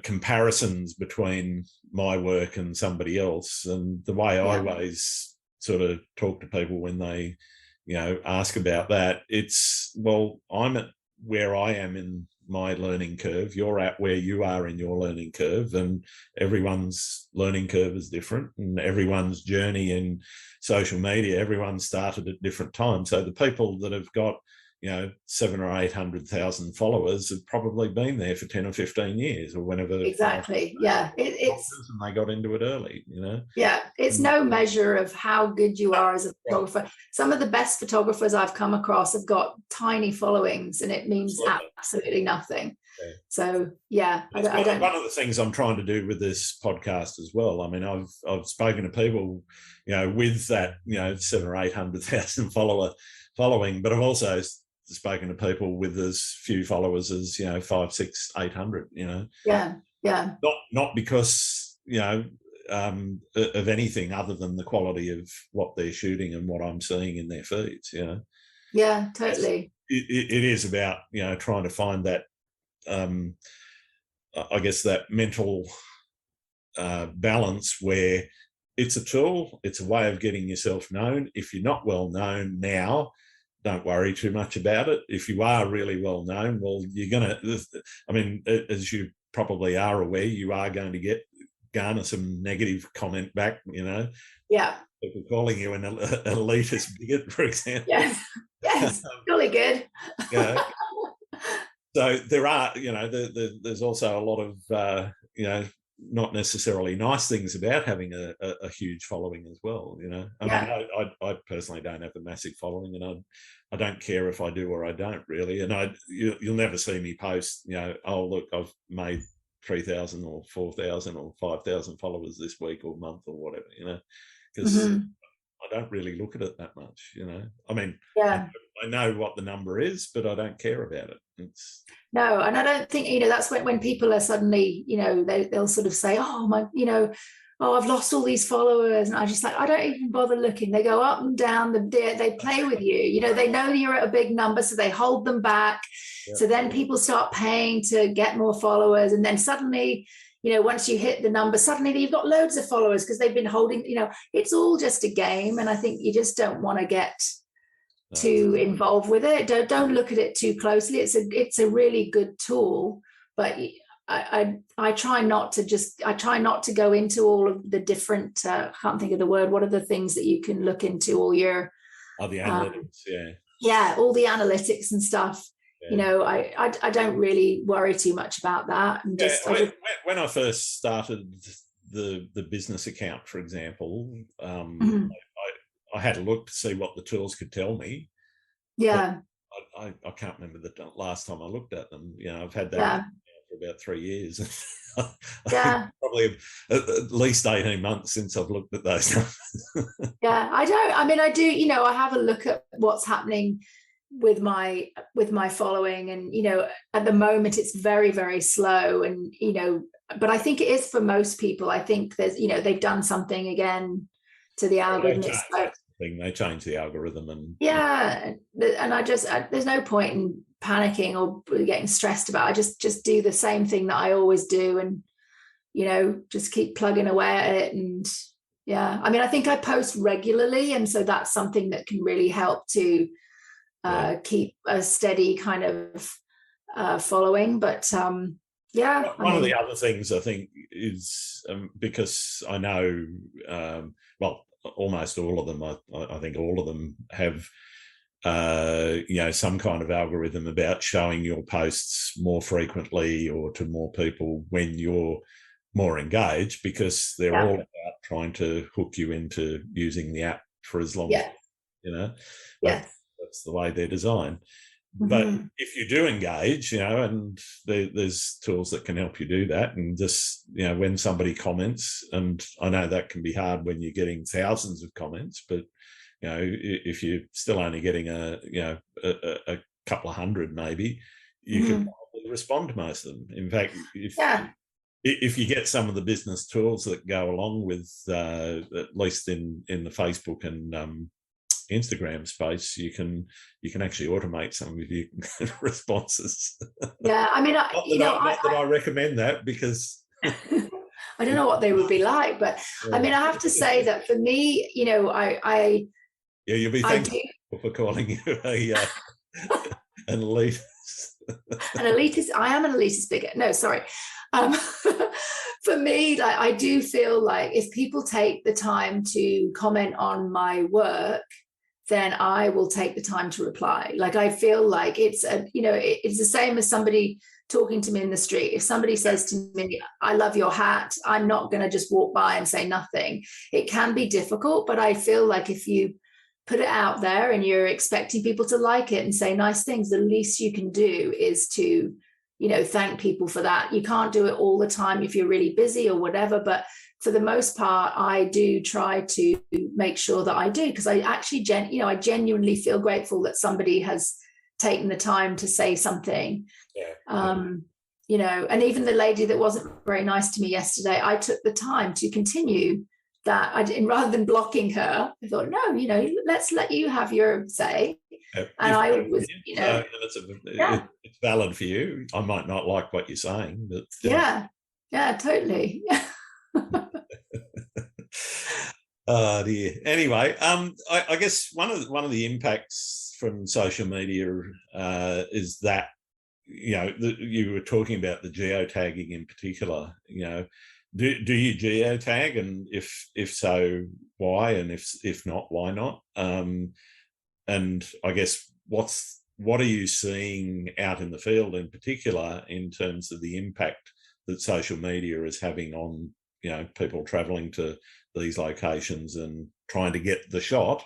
comparisons between my work and somebody else. And the way I always sort of talk to people when they, ask about that, it's, well, I'm at where I am in my learning curve. You're at where you are in your learning curve, and everyone's learning curve is different, and everyone's journey in social media, everyone started at different times. So the people that have got 700,000 or 800,000 followers have probably been there for 10 or 15 years, or whenever. Exactly. It's and they got into it early, it's no measure of how good you are as a photographer. Some of the best photographers I've come across have got tiny followings, and it means absolutely nothing. So I don't. One of the things I'm trying to do with this podcast as well, I mean, I've spoken to people with that 700,000 or 800,000 following, but I've also spoken to people with as few followers as 500, 600, 800. Not because of anything other than the quality of what they're shooting and what I'm seeing in their feeds. Totally. It is about trying to find that I guess that mental balance where it's a tool, it's a way of getting yourself known. If you're not well known now, don't worry too much about it. If you are really well known, well, you're going to, I mean, as you probably are aware, you are going to garner some negative comment back, People calling you an elitist bigot, for example. Yes, really good. So there are, there's also a lot of, not necessarily nice things about having a huge following as well. I personally don't have a massive following, and I don't care if I do or I don't really. And you'll never see me post, oh look, I've made 3,000 or 4,000 or 5,000 followers this week or month or whatever, because I don't really look at it that much, you know. I mean, Yeah. I know what the number is, but I don't care about it. It's No, and I don't think, that's when people are suddenly, they'll sort of say, oh my, oh, I've lost all these followers. And I just like, I don't even bother looking. They go up and down, they play with you, they know you're at a big number, so they hold them back. yeah. So then people start paying to get more followers. And then suddenly, once you hit the number, suddenly you've got loads of followers because they've been holding, it's all just a game. And I think you just don't want to get too involved with it. Don't look at it too closely. It's a really good tool, but I try not to go into all of the different I can't think of the word. What are the things that you can look into all your the analytics, all the analytics and stuff. Yeah. I don't really worry too much about that. And when I first started the business account, for example, I had a look to see what the tools could tell me. Yeah. I can't remember the last time I looked at them. I've had that for about 3 years. Yeah. Probably at least 18 months since I've looked at those numbers. Yeah, I do, I have a look at what's happening with my following, and at the moment it's very, very slow, and but I think it is for most people. I think there's they've done something again to the algorithm. They change the algorithm, and and there's no point in panicking or getting stressed about it. I just do the same thing that I always do, and just keep plugging away at it. And I think I post regularly, and so that's something that can really help to keep a steady kind of following. But one of the other things I think is because I know almost all of them, I think all of them have some kind of algorithm about showing your posts more frequently or to more people when you're more engaged, because they're all about trying to hook you into using the app for as long as that's the way they're designed. But if you do engage, and there's tools that can help you do that, and just, when somebody comments, and I know that can be hard when you're getting thousands of comments, but, if you're still only getting a couple of hundred, maybe, you can probably respond to most of them. In fact, if you get some of the business tools that go along with, at least in the Facebook and Instagram space, you can actually automate some of your responses. Not that I recommend that, because I don't know what they would be like, but I have to say that for me, you'll be thankful for calling you an elitist. An elitist. I am an elitist bigot. No, sorry. For me, I do feel like if people take the time to comment on my work, then I will take the time to reply. Like, I feel like it's the same as somebody talking to me in the street. If somebody says to me, I love your hat, I'm not going to just walk by and say nothing. It can be difficult, but I feel like if you put it out there and you're expecting people to like it and say nice things, the least you can do is to, thank people for that. You can't do it all the time if you're really busy or whatever, but for the most part, I do try to make sure that I do, because I actually, I genuinely feel grateful that somebody has taken the time to say something. And even the lady that wasn't very nice to me yesterday, I took the time to continue that. Rather than blocking her, I thought, no, let's let you have your say. And I was, it's valid for you. I might not like what you're saying, but totally. Oh dear. Anyway, I guess one of the impacts from social media is that, you were talking about the geotagging in particular. Do you geotag, and if so, why? And if not, why not? And I guess what are you seeing out in the field in particular in terms of the impact that social media is having on people travelling to these locations and trying to get the shot?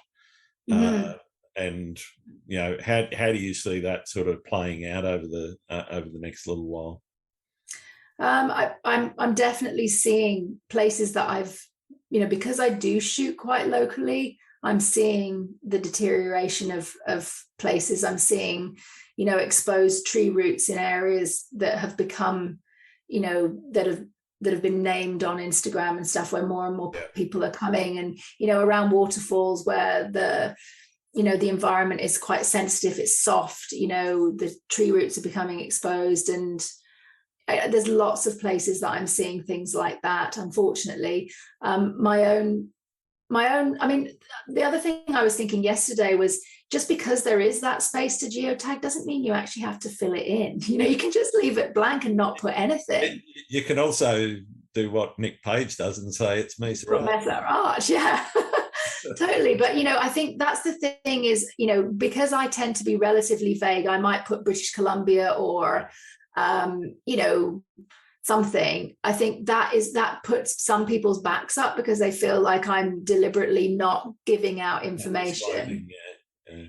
And how do you see that sort of playing out over the next little while? I'm definitely seeing places that I've, because I do shoot quite locally, I'm seeing the deterioration of places. I'm seeing, exposed tree roots in areas that have become, that have been named on Instagram and stuff, where more and more people are coming, and, around waterfalls where the environment is quite sensitive, it's soft, the tree roots are becoming exposed. And there's lots of places that I'm seeing things like that, unfortunately. My own, I mean, the other thing I was thinking yesterday was, just because there is that space to geotag doesn't mean you actually have to fill it in. You can just leave it blank and not put anything. You can also do what Nick Page does and say it's Mesa Arch. Yeah. Totally. But, I think that's the thing is, because I tend to be relatively vague, I might put British Columbia or, something. I think that puts some people's backs up, because they feel like I'm deliberately not giving out information.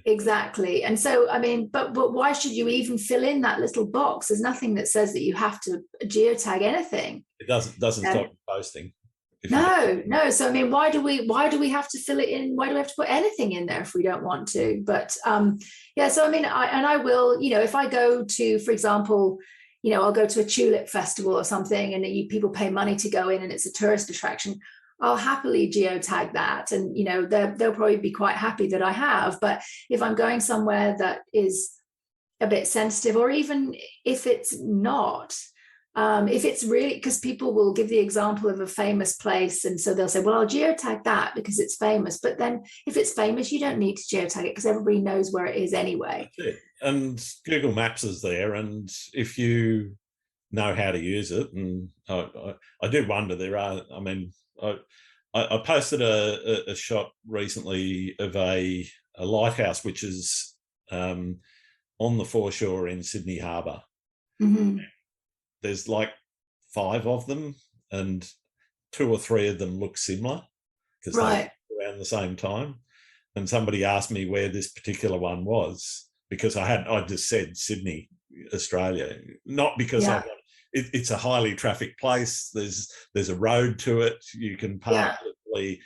Exactly. And so, I mean, but why should you even fill in that little box? There's nothing that says that you have to geotag anything. It doesn't stop you posting. No. So, I mean, why do we have to fill it in? Why do we have to put anything in there if we don't want to? But so, I mean, I will, if I go to, for example, I'll go to a tulip festival or something, and people pay money to go in and it's a tourist attraction, I'll happily geotag that. And, they'll probably be quite happy that I have. But if I'm going somewhere that is a bit sensitive, or even if it's not, if it's really, because people will give the example of a famous place, and so they'll say, well, I'll geotag that because it's famous. But then if it's famous, you don't need to geotag it because everybody knows where it is anyway. And Google Maps is there, and if you know how to use it, and I do wonder, I posted a shot recently of a lighthouse which is on the foreshore in Sydney Harbour. Mm-hmm. There's like 5 of them, and 2 or 3 of them look similar because they're around the same time. And somebody asked me where this particular one was, because I just said Sydney, Australia, not because it's a highly trafficked place. There's a road to it. You can park literally,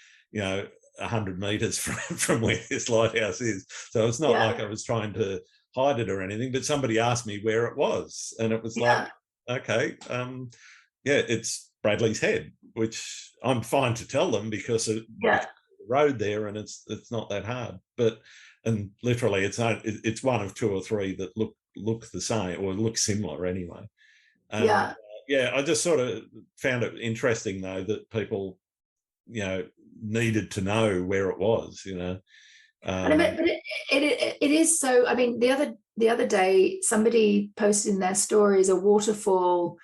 100 metres from where this lighthouse is. So it's not like I was trying to hide it or anything, but somebody asked me where it was, and it was like, okay, it's Bradley's Head, which I'm fine to tell them because it's the road there, and it's not that hard. And literally, it's one of 2 or 3 that look the same or look similar anyway. I just sort of found it interesting though that people, needed to know where it was. But it is so. I mean, the other day, somebody posted in their stories a waterfall,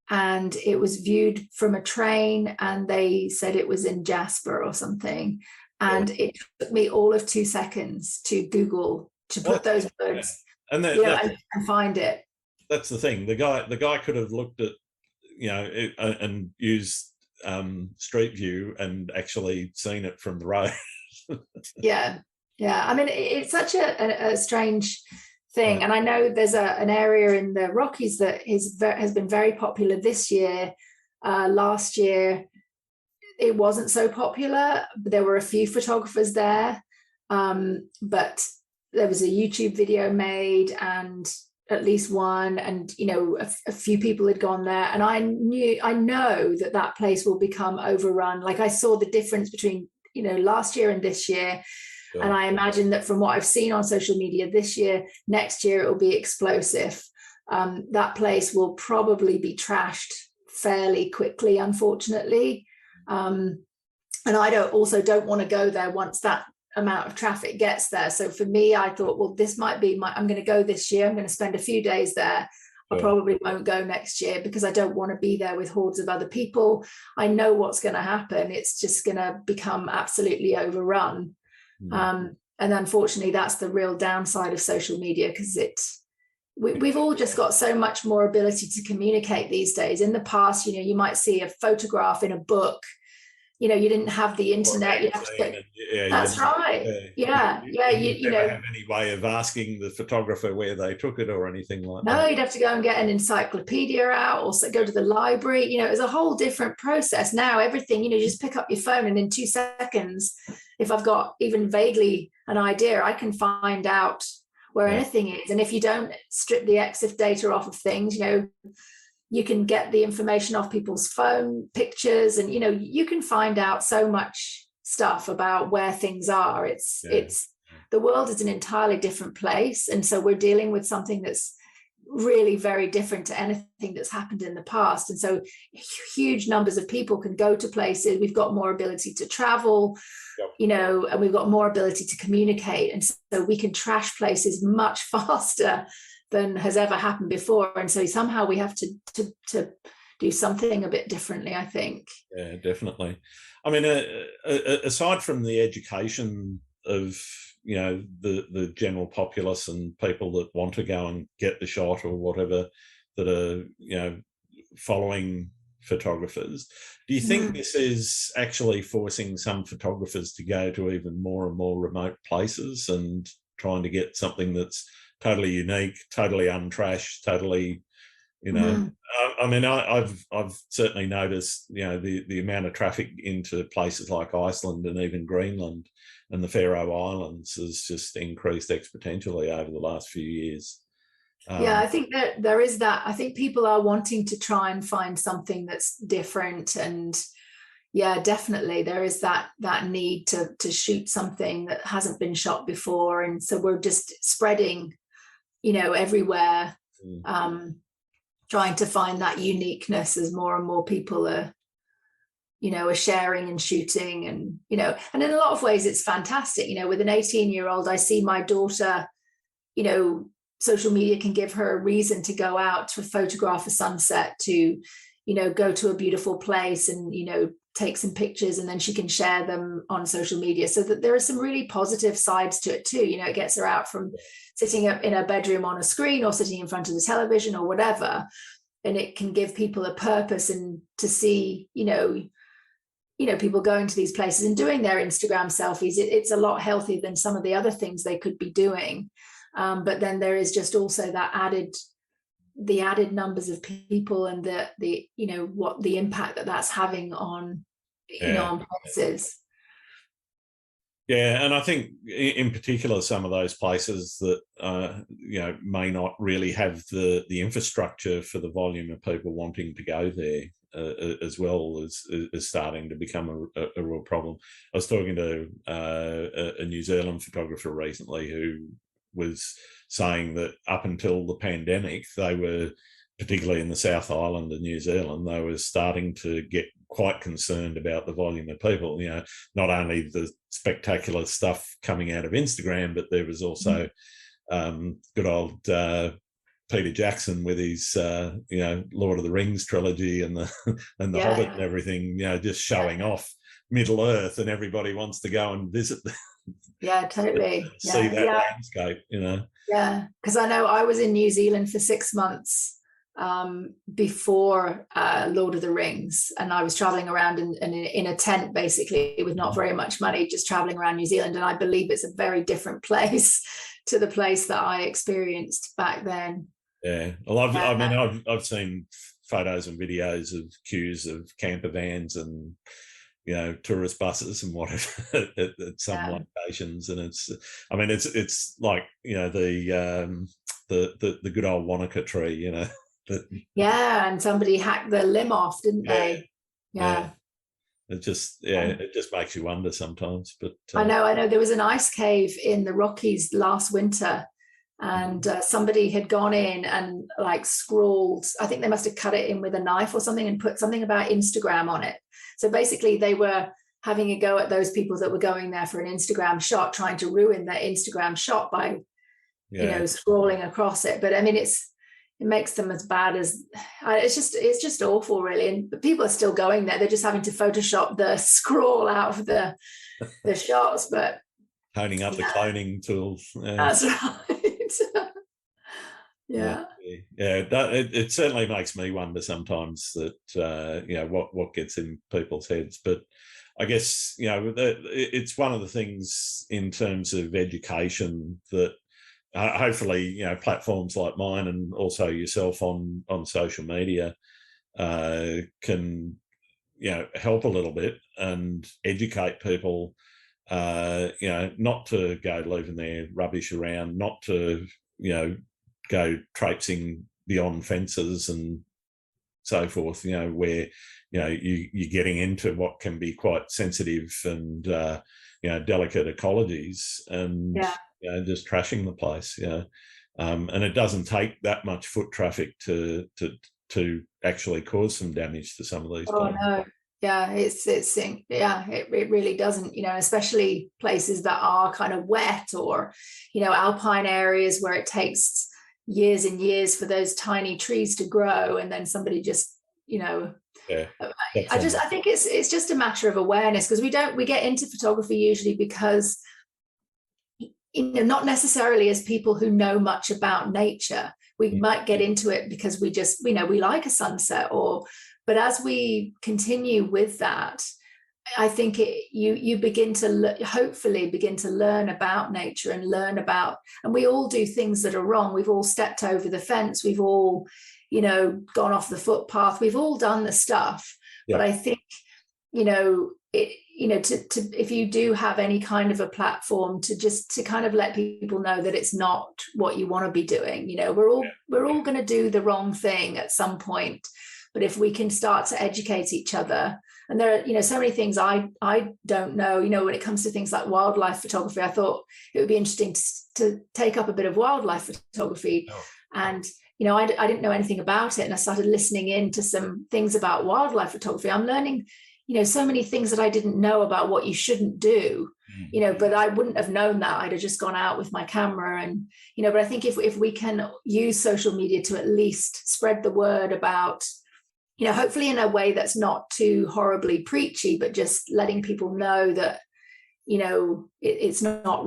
and it was viewed from a train, and they said it was in Jasper or something. And it took me all of 2 seconds to Google to put those words, and find it. That's the thing. The guy could have looked at, and used Street View and actually seen it from the road. Yeah. I mean, it's such a strange thing. And I know there's an area in the Rockies that has been very popular this year. Last year, it wasn't so popular. There were a few photographers there, but there was a YouTube video made, and at least one, and a few people had gone there, and I know that place will become overrun. Like, I saw the difference between last year and this year. And I imagine that from what I've seen on social media this year, next year it will be explosive. That place will probably be trashed fairly quickly, unfortunately. And I don't want to go there once that amount of traffic gets there. So for me, I thought, well, this might be I'm going to go this year. I'm going to spend a few days there. I probably won't go next year because I don't want to be there with hordes of other people. I know what's going to happen. It's just going to become absolutely overrun. And unfortunately, that's the real downside of social media, because we've all just got so much more ability to communicate these days. In the past, you might see a photograph in a book. You didn't have the internet. That's right. You never have any way of asking the photographer where they took it or anything like that. No, you'd have to go and get an encyclopedia out, or go to the library. It was a whole different process. Now everything, you just pick up your phone, and in 2 seconds, if I've got even vaguely an idea, I can find out where anything is. And if you don't strip the EXIF data off of things, you can get the information off people's phone pictures, and you can find out so much stuff about where things are. It's the world is an entirely different place, and so we're dealing with something that's really very different to anything that's happened in the past. And so huge numbers of people can go to places. We've got more ability to travel, and we've got more ability to communicate, and so we can trash places much faster than has ever happened before. And so somehow we have to do something a bit differently, I think. Yeah, definitely. I mean, aside from the education of the general populace and people that want to go and get the shot or whatever, that are following photographers, do you think this is actually forcing some photographers to go to even more and more remote places and trying to get something that's totally unique, totally untrashed, totally I mean, I've certainly noticed the amount of traffic into places like Iceland and even Greenland and the Faroe Islands has just increased exponentially over the last few years. I think that there is that. I think people are wanting to try and find something that's different, and definitely there is that need to shoot something that hasn't been shot before, and so we're just spreading everywhere, trying to find that uniqueness as more and more people are sharing and shooting, and and in a lot of ways it's fantastic. With an 18-year-old, I see my daughter, social media can give her a reason to go out to photograph a sunset, to go to a beautiful place and take some pictures, and then she can share them on social media. So that there are some really positive sides to it too. It gets her out from sitting up in her bedroom on a screen or sitting in front of the television or whatever, and it can give people a purpose, and to see people going to these places and doing their Instagram selfies. It's a lot healthier than some of the other things they could be doing, but then there is just also that added numbers of people, and the what the impact that's having on on places. Yeah, and I think in particular some of those places that may not really have the infrastructure for the volume of people wanting to go there as well is starting to become a real problem. I was talking to a New Zealand photographer recently who was saying that up until the pandemic, they were, particularly in the South Island of New Zealand, they were starting to get quite concerned about the volume of people. Not only the spectacular stuff coming out of Instagram, but there was also good old Peter Jackson with his Lord of the Rings trilogy and the Hobbit and everything, just showing off Middle Earth, and everybody wants to go and visit totally see that landscape. Because I know I was in New Zealand for 6 months before Lord of the Rings, and I was traveling around in a tent, basically, with not very much money, just traveling around New Zealand. And I believe it's a very different place to the place that I experienced back then. Well, I've seen photos and videos of queues of camper vans and tourist buses and whatever at some locations, and it's like the good old Wanaka tree, and somebody hacked the limb off, didn't they? It just makes you wonder sometimes. But I know there was an ice cave in the Rockies last winter, and somebody had gone in and scrawled, I think they must have cut it in with a knife or something, and put something about Instagram on it. So basically they were having a go at those people that were going there for an Instagram shot, trying to ruin their Instagram shot by scrolling across it. But I mean, it makes them as bad as it's just awful, really. And people are still going there. They're just having to Photoshop the scroll out of the shots, but honing up the cloning tools. That's right. It certainly makes me wonder sometimes that what gets in people's heads. But I guess it's one of the things in terms of education that hopefully platforms like mine and also yourself on social media can help a little bit and educate people not to go leaving their rubbish around, not to, go traipsing beyond fences and so forth, where, you're getting into what can be quite sensitive and, delicate ecologies and, just trashing the place, and it doesn't take that much foot traffic to actually cause some damage to some of these places. No. Yeah, it really doesn't, especially places that are kind of wet or, alpine areas where it takes years and years for those tiny trees to grow, and then somebody just, I think it's just a matter of awareness, because we get into photography usually because, not necessarily as people who know much about nature. We might get into it because we just, we like a sunset, but as we continue with that, I think you begin to hopefully begin to learn about nature and learn about, and we all do things that are wrong. We've all stepped over the fence. We've all, gone off the footpath. We've all done the stuff. Yeah. But I think, if you do have any kind of a platform to kind of let people know that it's not what you want to be doing, we're all going to do the wrong thing at some point. But if we can start to educate each other, and there are, so many things I don't know, when it comes to things like wildlife photography, I thought it would be interesting to take up a bit of wildlife photography. Oh. And, I didn't know anything about it. And I started listening in to some things about wildlife photography. I'm learning, so many things that I didn't know about what you shouldn't do, but I wouldn't have known that. I'd have just gone out with my camera and, but I think if we can use social media to at least spread the word about, hopefully in a way that's not too horribly preachy, but just letting people know that, it's not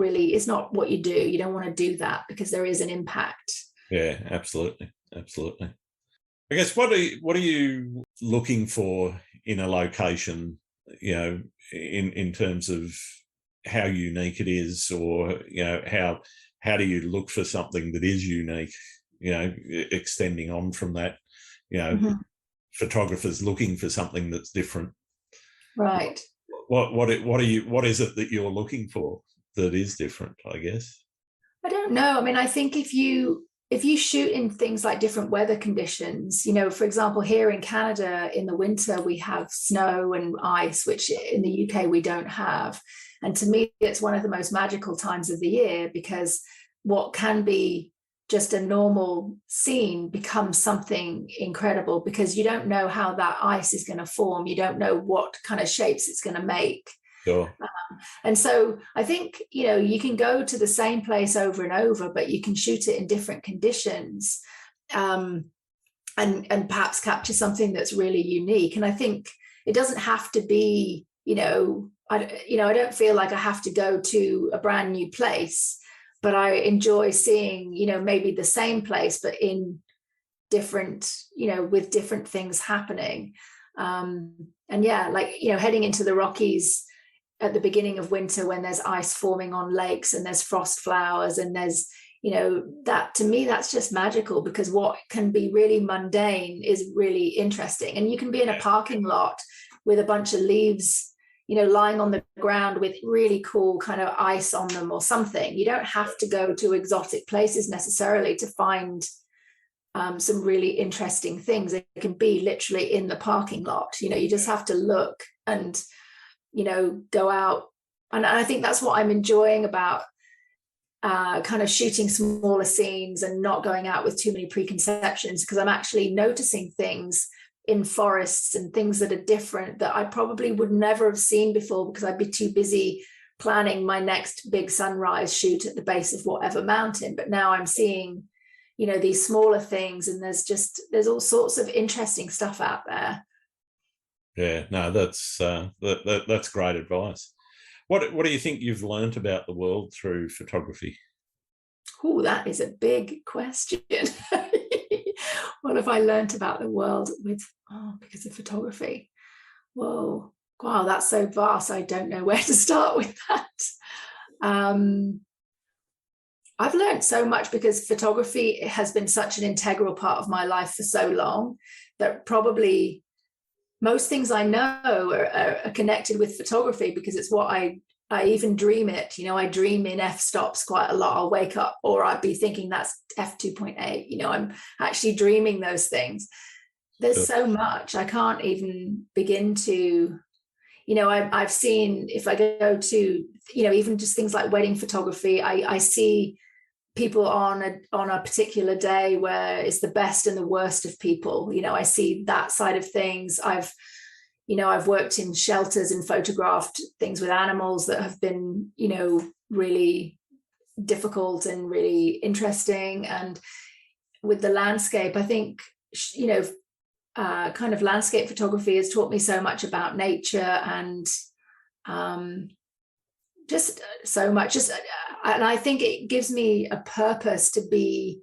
what you do. You don't want to do that because there is an impact. Yeah, absolutely. Absolutely. I guess what are you looking for in a location, in terms of how unique it is, or, how do you look for something that is unique, extending on from that, photographers looking for something that's different. Right. What is it that you're looking for that is different, I guess? I don't know. I mean, I think if you shoot in things like different weather conditions, for example, here in Canada in the winter, we have snow and ice, which in the UK we don't have. And to me, it's one of the most magical times of the year, because what can be just a normal scene becomes something incredible, because you don't know how that ice is going to form. You don't know what kind of shapes it's going to make. Sure. And so I think, you can go to the same place over and over, but you can shoot it in different conditions, and perhaps capture something that's really unique. And I think it doesn't have to be, I don't feel like I have to go to a brand new place, but I enjoy seeing, maybe the same place, but in different, with different things happening. Heading into the Rockies at the beginning of winter, when there's ice forming on lakes and there's frost flowers and there's, that, to me, that's just magical, because what can be really mundane is really interesting. And you can be in a parking lot with a bunch of leaves, lying on the ground with really cool kind of ice on them or something. You don't have to go to exotic places necessarily to find some really interesting things. It can be literally in the parking lot. You just have to look and, go out. And I think that's what I'm enjoying about kind of shooting smaller scenes and not going out with too many preconceptions, because I'm actually noticing things in forests and things that are different that I probably would never have seen before, because I'd be too busy planning my next big sunrise shoot at the base of whatever mountain. But now I'm seeing, these smaller things, and there's all sorts of interesting stuff out there. Yeah, no, that's great advice. What do you think you've learnt about the world through photography? Oh, that is a big question. What have I learnt about the world because of photography? Whoa, wow, that's so vast. I don't know where to start with that. I've learned so much, because photography has been such an integral part of my life for so long that probably most things I know are connected with photography, because it's what I I even dream it. I dream in f-stops quite a lot. I'll wake up, or I'd be thinking that's f2.8. I'm actually dreaming those things. There's so much I can't even begin to. I've seen, if I go to, even just things like wedding photography, I see people on a particular day where it's the best and the worst of people. I see that side of things. I've worked in shelters and photographed things with animals that have been, really difficult and really interesting. And with the landscape, I think, kind of landscape photography has taught me so much about nature and just so much. And I think it gives me a purpose to be.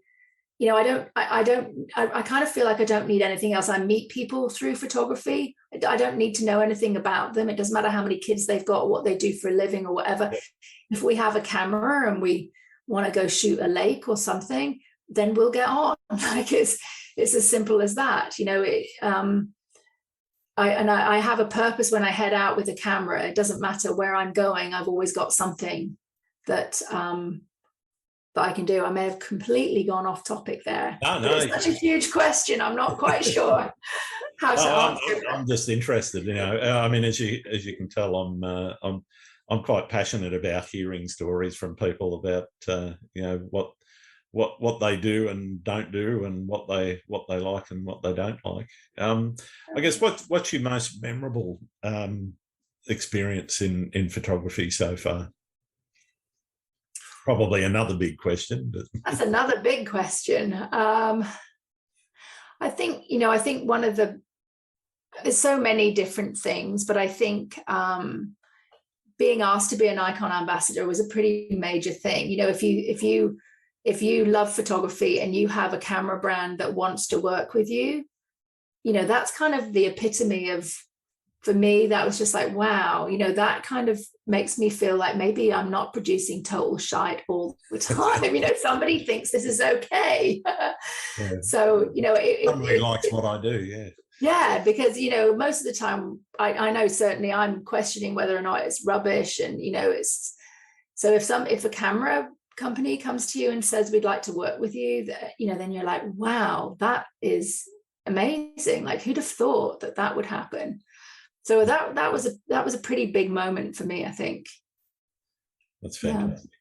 I kind of feel like I don't need anything else. I meet people through photography. I don't need to know anything about them. It doesn't matter how many kids they've got or what they do for a living or whatever. If we have a camera and we want to go shoot a lake or something, then we'll get on. Like it's as simple as that. I have a purpose when I head out with a camera. It doesn't matter where I'm going. I've always got something that I can do. I may have completely gone off topic there. No. It's such a huge question. I'm not quite sure how to answer it. I'm just interested. I mean, as you can tell, I'm quite passionate about hearing stories from people about what they do and don't do, and what they like and what they don't like. I guess what's your most memorable experience in photography so far? Probably another big question, but that's another big question. I think one of there's so many different things, but I think being asked to be an icon ambassador was a pretty major thing. If you love photography and you have a camera brand that wants to work with you, that's kind of the epitome of, for me, that was just like, wow, that kind of makes me feel like maybe I'm not producing total shite all the time. Somebody thinks this is okay. Yeah. So, somebody likes what I do. Yeah. Yeah, because, most of the time I know certainly I'm questioning whether or not it's rubbish. And, it's, so if a camera company comes to you and says, we'd like to work with you, then you're like, wow, that is amazing. Like, who'd have thought that would happen? So that was a pretty big moment for me, I think. That's fantastic. Yeah.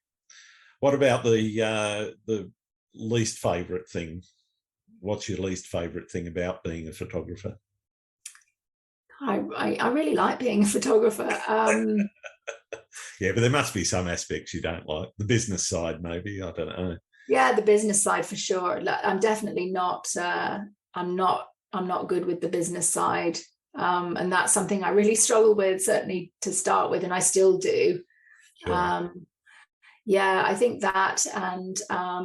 What about the least favorite thing? What's your least favorite thing about being a photographer? I really like being a photographer. Yeah, but there must be some aspects you don't like. The business side, maybe. I don't know. Yeah, the business side for sure. I'm definitely not. I'm not good with the business side. And that's something I really struggle with, certainly to start with, and I still do. Sure. Yeah, I think that, and I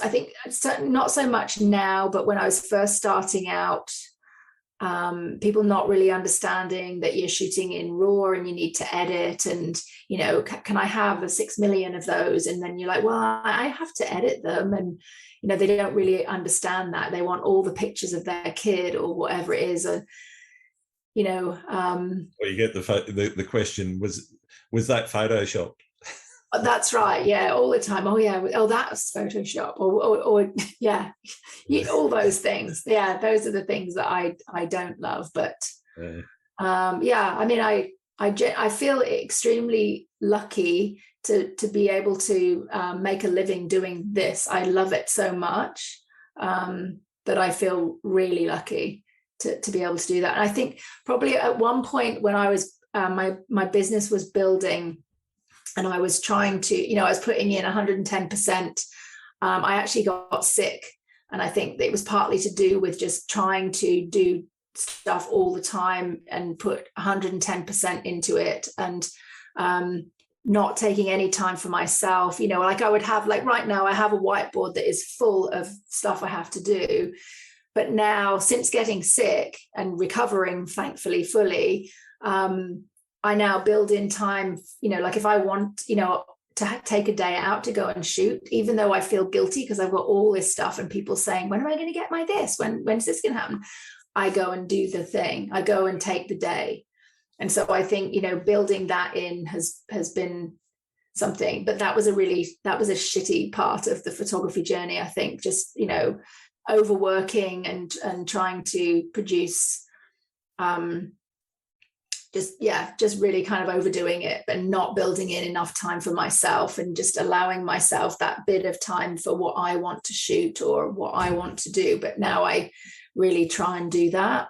think not so much now, but when I was first starting out, people not really understanding that you're shooting in RAW and you need to edit, and can I have 6 million of those? And then you're like, well, I have to edit them, and they don't really understand that. They want all the pictures of their kid or whatever it is. Well, you get the question, was that Photoshopped? That's right. Yeah, all the time. Oh yeah. Oh, that's Photoshop. Or yeah, all those things. Yeah, those are the things that I don't love. But yeah, I mean, I feel extremely lucky to be able to make a living doing this. I love it so much that I feel really lucky to be able to do that. And I think probably at one point when I was my business was building, and I was trying to, I was putting in 110%. I actually got sick. And I think it was partly to do with just trying to do stuff all the time and put 110% into it, and not taking any time for myself. Like I would have, like right now, I have a whiteboard that is full of stuff I have to do. But now, since getting sick and recovering, thankfully, fully, I now build in time, like if I want, to take a day out to go and shoot, even though I feel guilty because I've got all this stuff and people saying, when am I going to get my this? When's this going to happen? I go and do the thing. I go and take the day. And so I think, building that in has been something, but that was a shitty part of the photography journey. I think just, overworking and trying to produce, just really kind of overdoing it, but not building in enough time for myself and just allowing myself that bit of time for what I want to shoot or what I want to do. But now I really try and do that.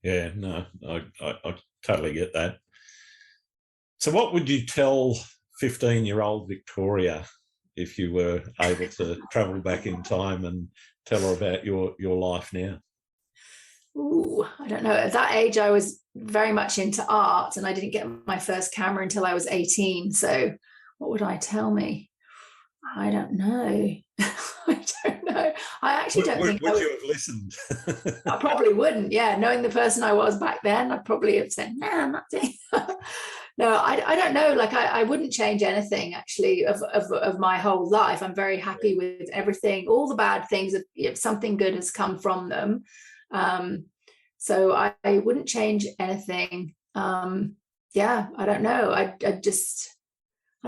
Yeah, no, I totally get that. So what would you tell 15-year-old Victoria if you were able to travel back in time and tell her about your life now? Ooh, I don't know. At that age, I was very much into art, and I didn't get my first camera until I was 18. So what would I tell me? I don't know. I don't know. I actually don't think would you have listened? I probably wouldn't. Yeah, knowing the person I was back then, I'd probably have said, "No, I'm not doing." No, I don't know. Like I wouldn't change anything actually of my whole life. I'm very happy with everything. All the bad things, if something good has come from them. So I wouldn't change anything. Yeah, I don't know. I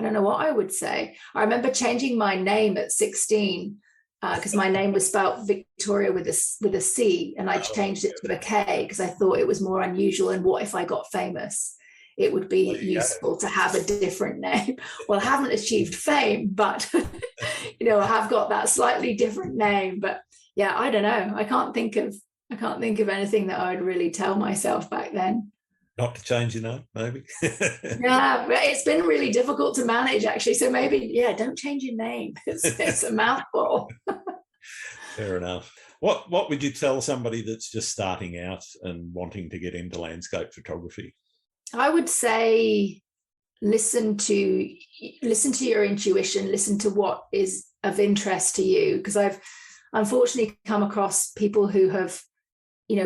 don't know what I would say. I remember changing my name at 16 because my name was spelled Victoria with a C, and I changed it to a K because I thought it was more unusual. And what if I got famous? It would be useful to have a different name. Well, I haven't achieved fame, but I have got that slightly different name. But yeah, I don't know. I can't think of anything that I would really tell myself back then. Not to change your name, maybe. Yeah, it's been really difficult to manage actually. So maybe, don't change your name. It's a mouthful. Fair enough. What would you tell somebody that's just starting out and wanting to get into landscape photography? I would say listen to your intuition, listen to what is of interest to you. Because I've unfortunately come across people who have,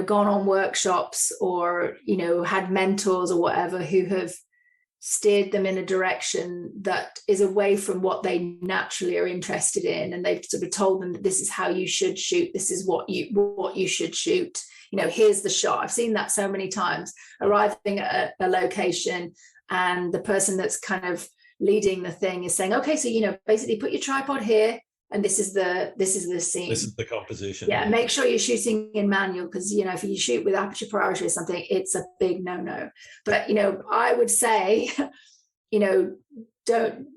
gone on workshops or, had mentors or whatever who have steered them in a direction that is away from what they naturally are interested in. And they've sort of told them that this is how you should shoot. This is what you should shoot. Here's the shot. I've seen that so many times, arriving at a location and the person that's kind of leading the thing is saying, okay, so, basically put your tripod here. And this is the scene. This is the composition. Yeah, make sure you're shooting in manual because, if you shoot with aperture priority or something, it's a big no-no. But, I would say, don't,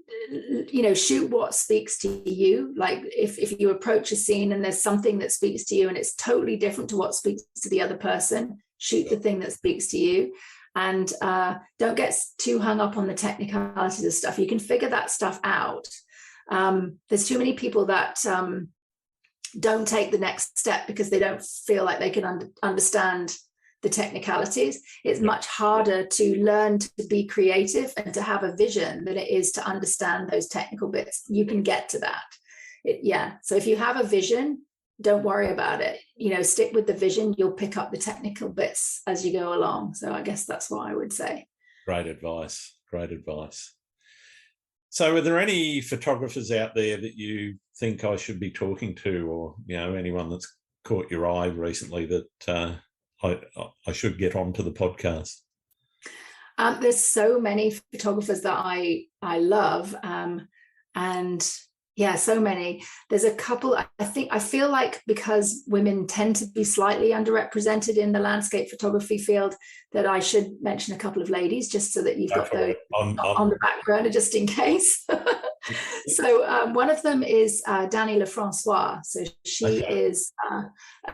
shoot what speaks to you. Like if you approach a scene and there's something that speaks to you and it's totally different to what speaks to the other person, shoot the thing that speaks to you. And don't get too hung up on the technicalities of stuff. You can figure that stuff out. There's too many people that don't take the next step because they don't feel like they can understand the technicalities. It's much harder to learn to be creative and to have a vision than it is to understand those technical bits. You can get to that. So if you have a vision, don't worry about it. Stick with the vision. You'll pick up the technical bits as you go along. So I guess that's what I would say. Great advice. So are there any photographers out there that you think I should be talking to, or, anyone that's caught your eye recently that I should get onto the podcast? There's so many photographers that I love. And yeah, so many. There's a couple, I feel like because women tend to be slightly underrepresented in the landscape photography field, that I should mention a couple of ladies just so that you've got those on the back burner just in case. So one of them is Dani Lafrancois. So she is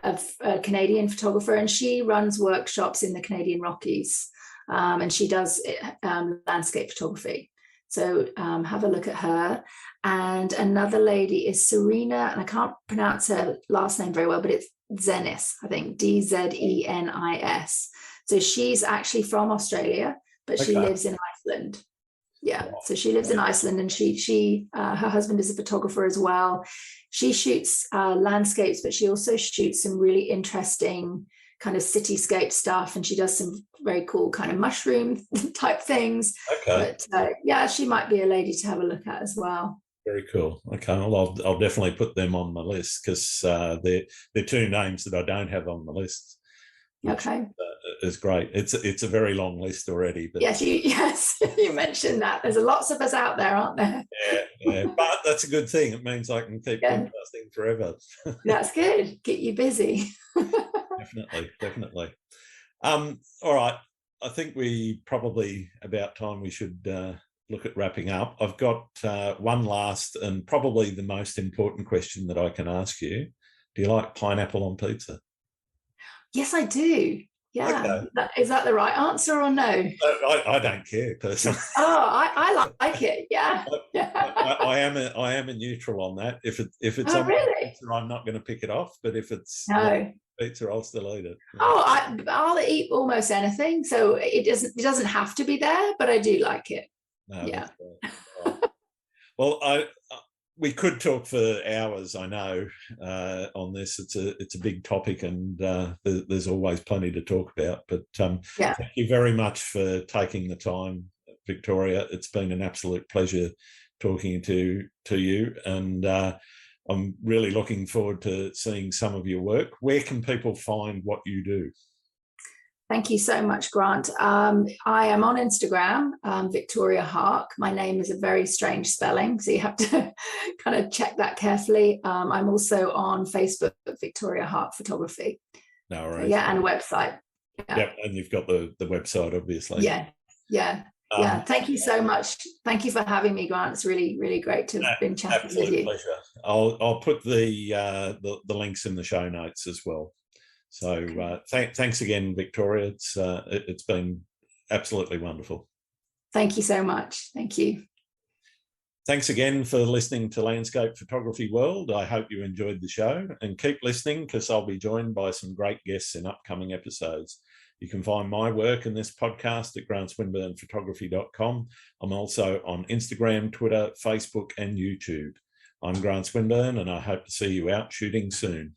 a Canadian photographer, and she runs workshops in the Canadian Rockies, and she does landscape photography. So have a look at her. And another lady is Serena, and I can't pronounce her last name very well, but it's Zenis, I think, Dzenis. So she's actually from Australia, but she lives in Iceland. Yeah, so she lives in Iceland, and she her husband is a photographer as well. She shoots landscapes, but she also shoots some really interesting kind of cityscape stuff, and she does some very cool kind of mushroom type things. But she might be a lady to have a look at as well. Very cool. Okay, well, I'll definitely put them on my list because they're two names that I don't have on the list. which Okay. is great. It's a very long list already. But Yes, you mentioned that. There's lots of us out there, aren't there? yeah. But that's a good thing. It means I can keep podcasting forever. That's good. Get you busy. Definitely. All right. I think we probably about time we should look at wrapping up. I've got one last and probably the most important question that I can ask you. Do you like pineapple on pizza? Yes, I do. Yeah. Okay. Is that the right answer or no? I don't care personally. Oh, I like it. Yeah. I am a neutral on that. If it's on pizza, I'm not going to pick it off. But if it's pizza, I'll still eat it. Oh, I'll eat almost anything. So it doesn't have to be there, but I do like it. No, yeah. Right. Well, we could talk for hours, I know, on this. It's a big topic, and there's always plenty to talk about. But thank you very much for taking the time, Victoria. It's been an absolute pleasure talking to you, and I'm really looking forward to seeing some of your work. Where can people find what you do? Thank you so much, Grant. I am on Instagram, Viktoria Haack. My name is a very strange spelling, so you have to kind of check that carefully. I'm also on Facebook, Viktoria Haack Photography. No worries. So, yeah, and a website. Yeah. Yep, and you've got the website, obviously. Yeah. Thank you so much. Thank you for having me, Grant. It's really, really great to have been chatting with you. Absolute pleasure. I'll put the links in the show notes as well. So thanks again, Victoria. It's been absolutely wonderful. Thank you so much. Thank you. Thanks again for listening to Landscape Photography World. I hope you enjoyed the show, and keep listening because I'll be joined by some great guests in upcoming episodes. You can find my work in this podcast at grantswinburnphotography.com. I'm also on Instagram, Twitter, Facebook, and YouTube. I'm Grant Swinburne, and I hope to see you out shooting soon.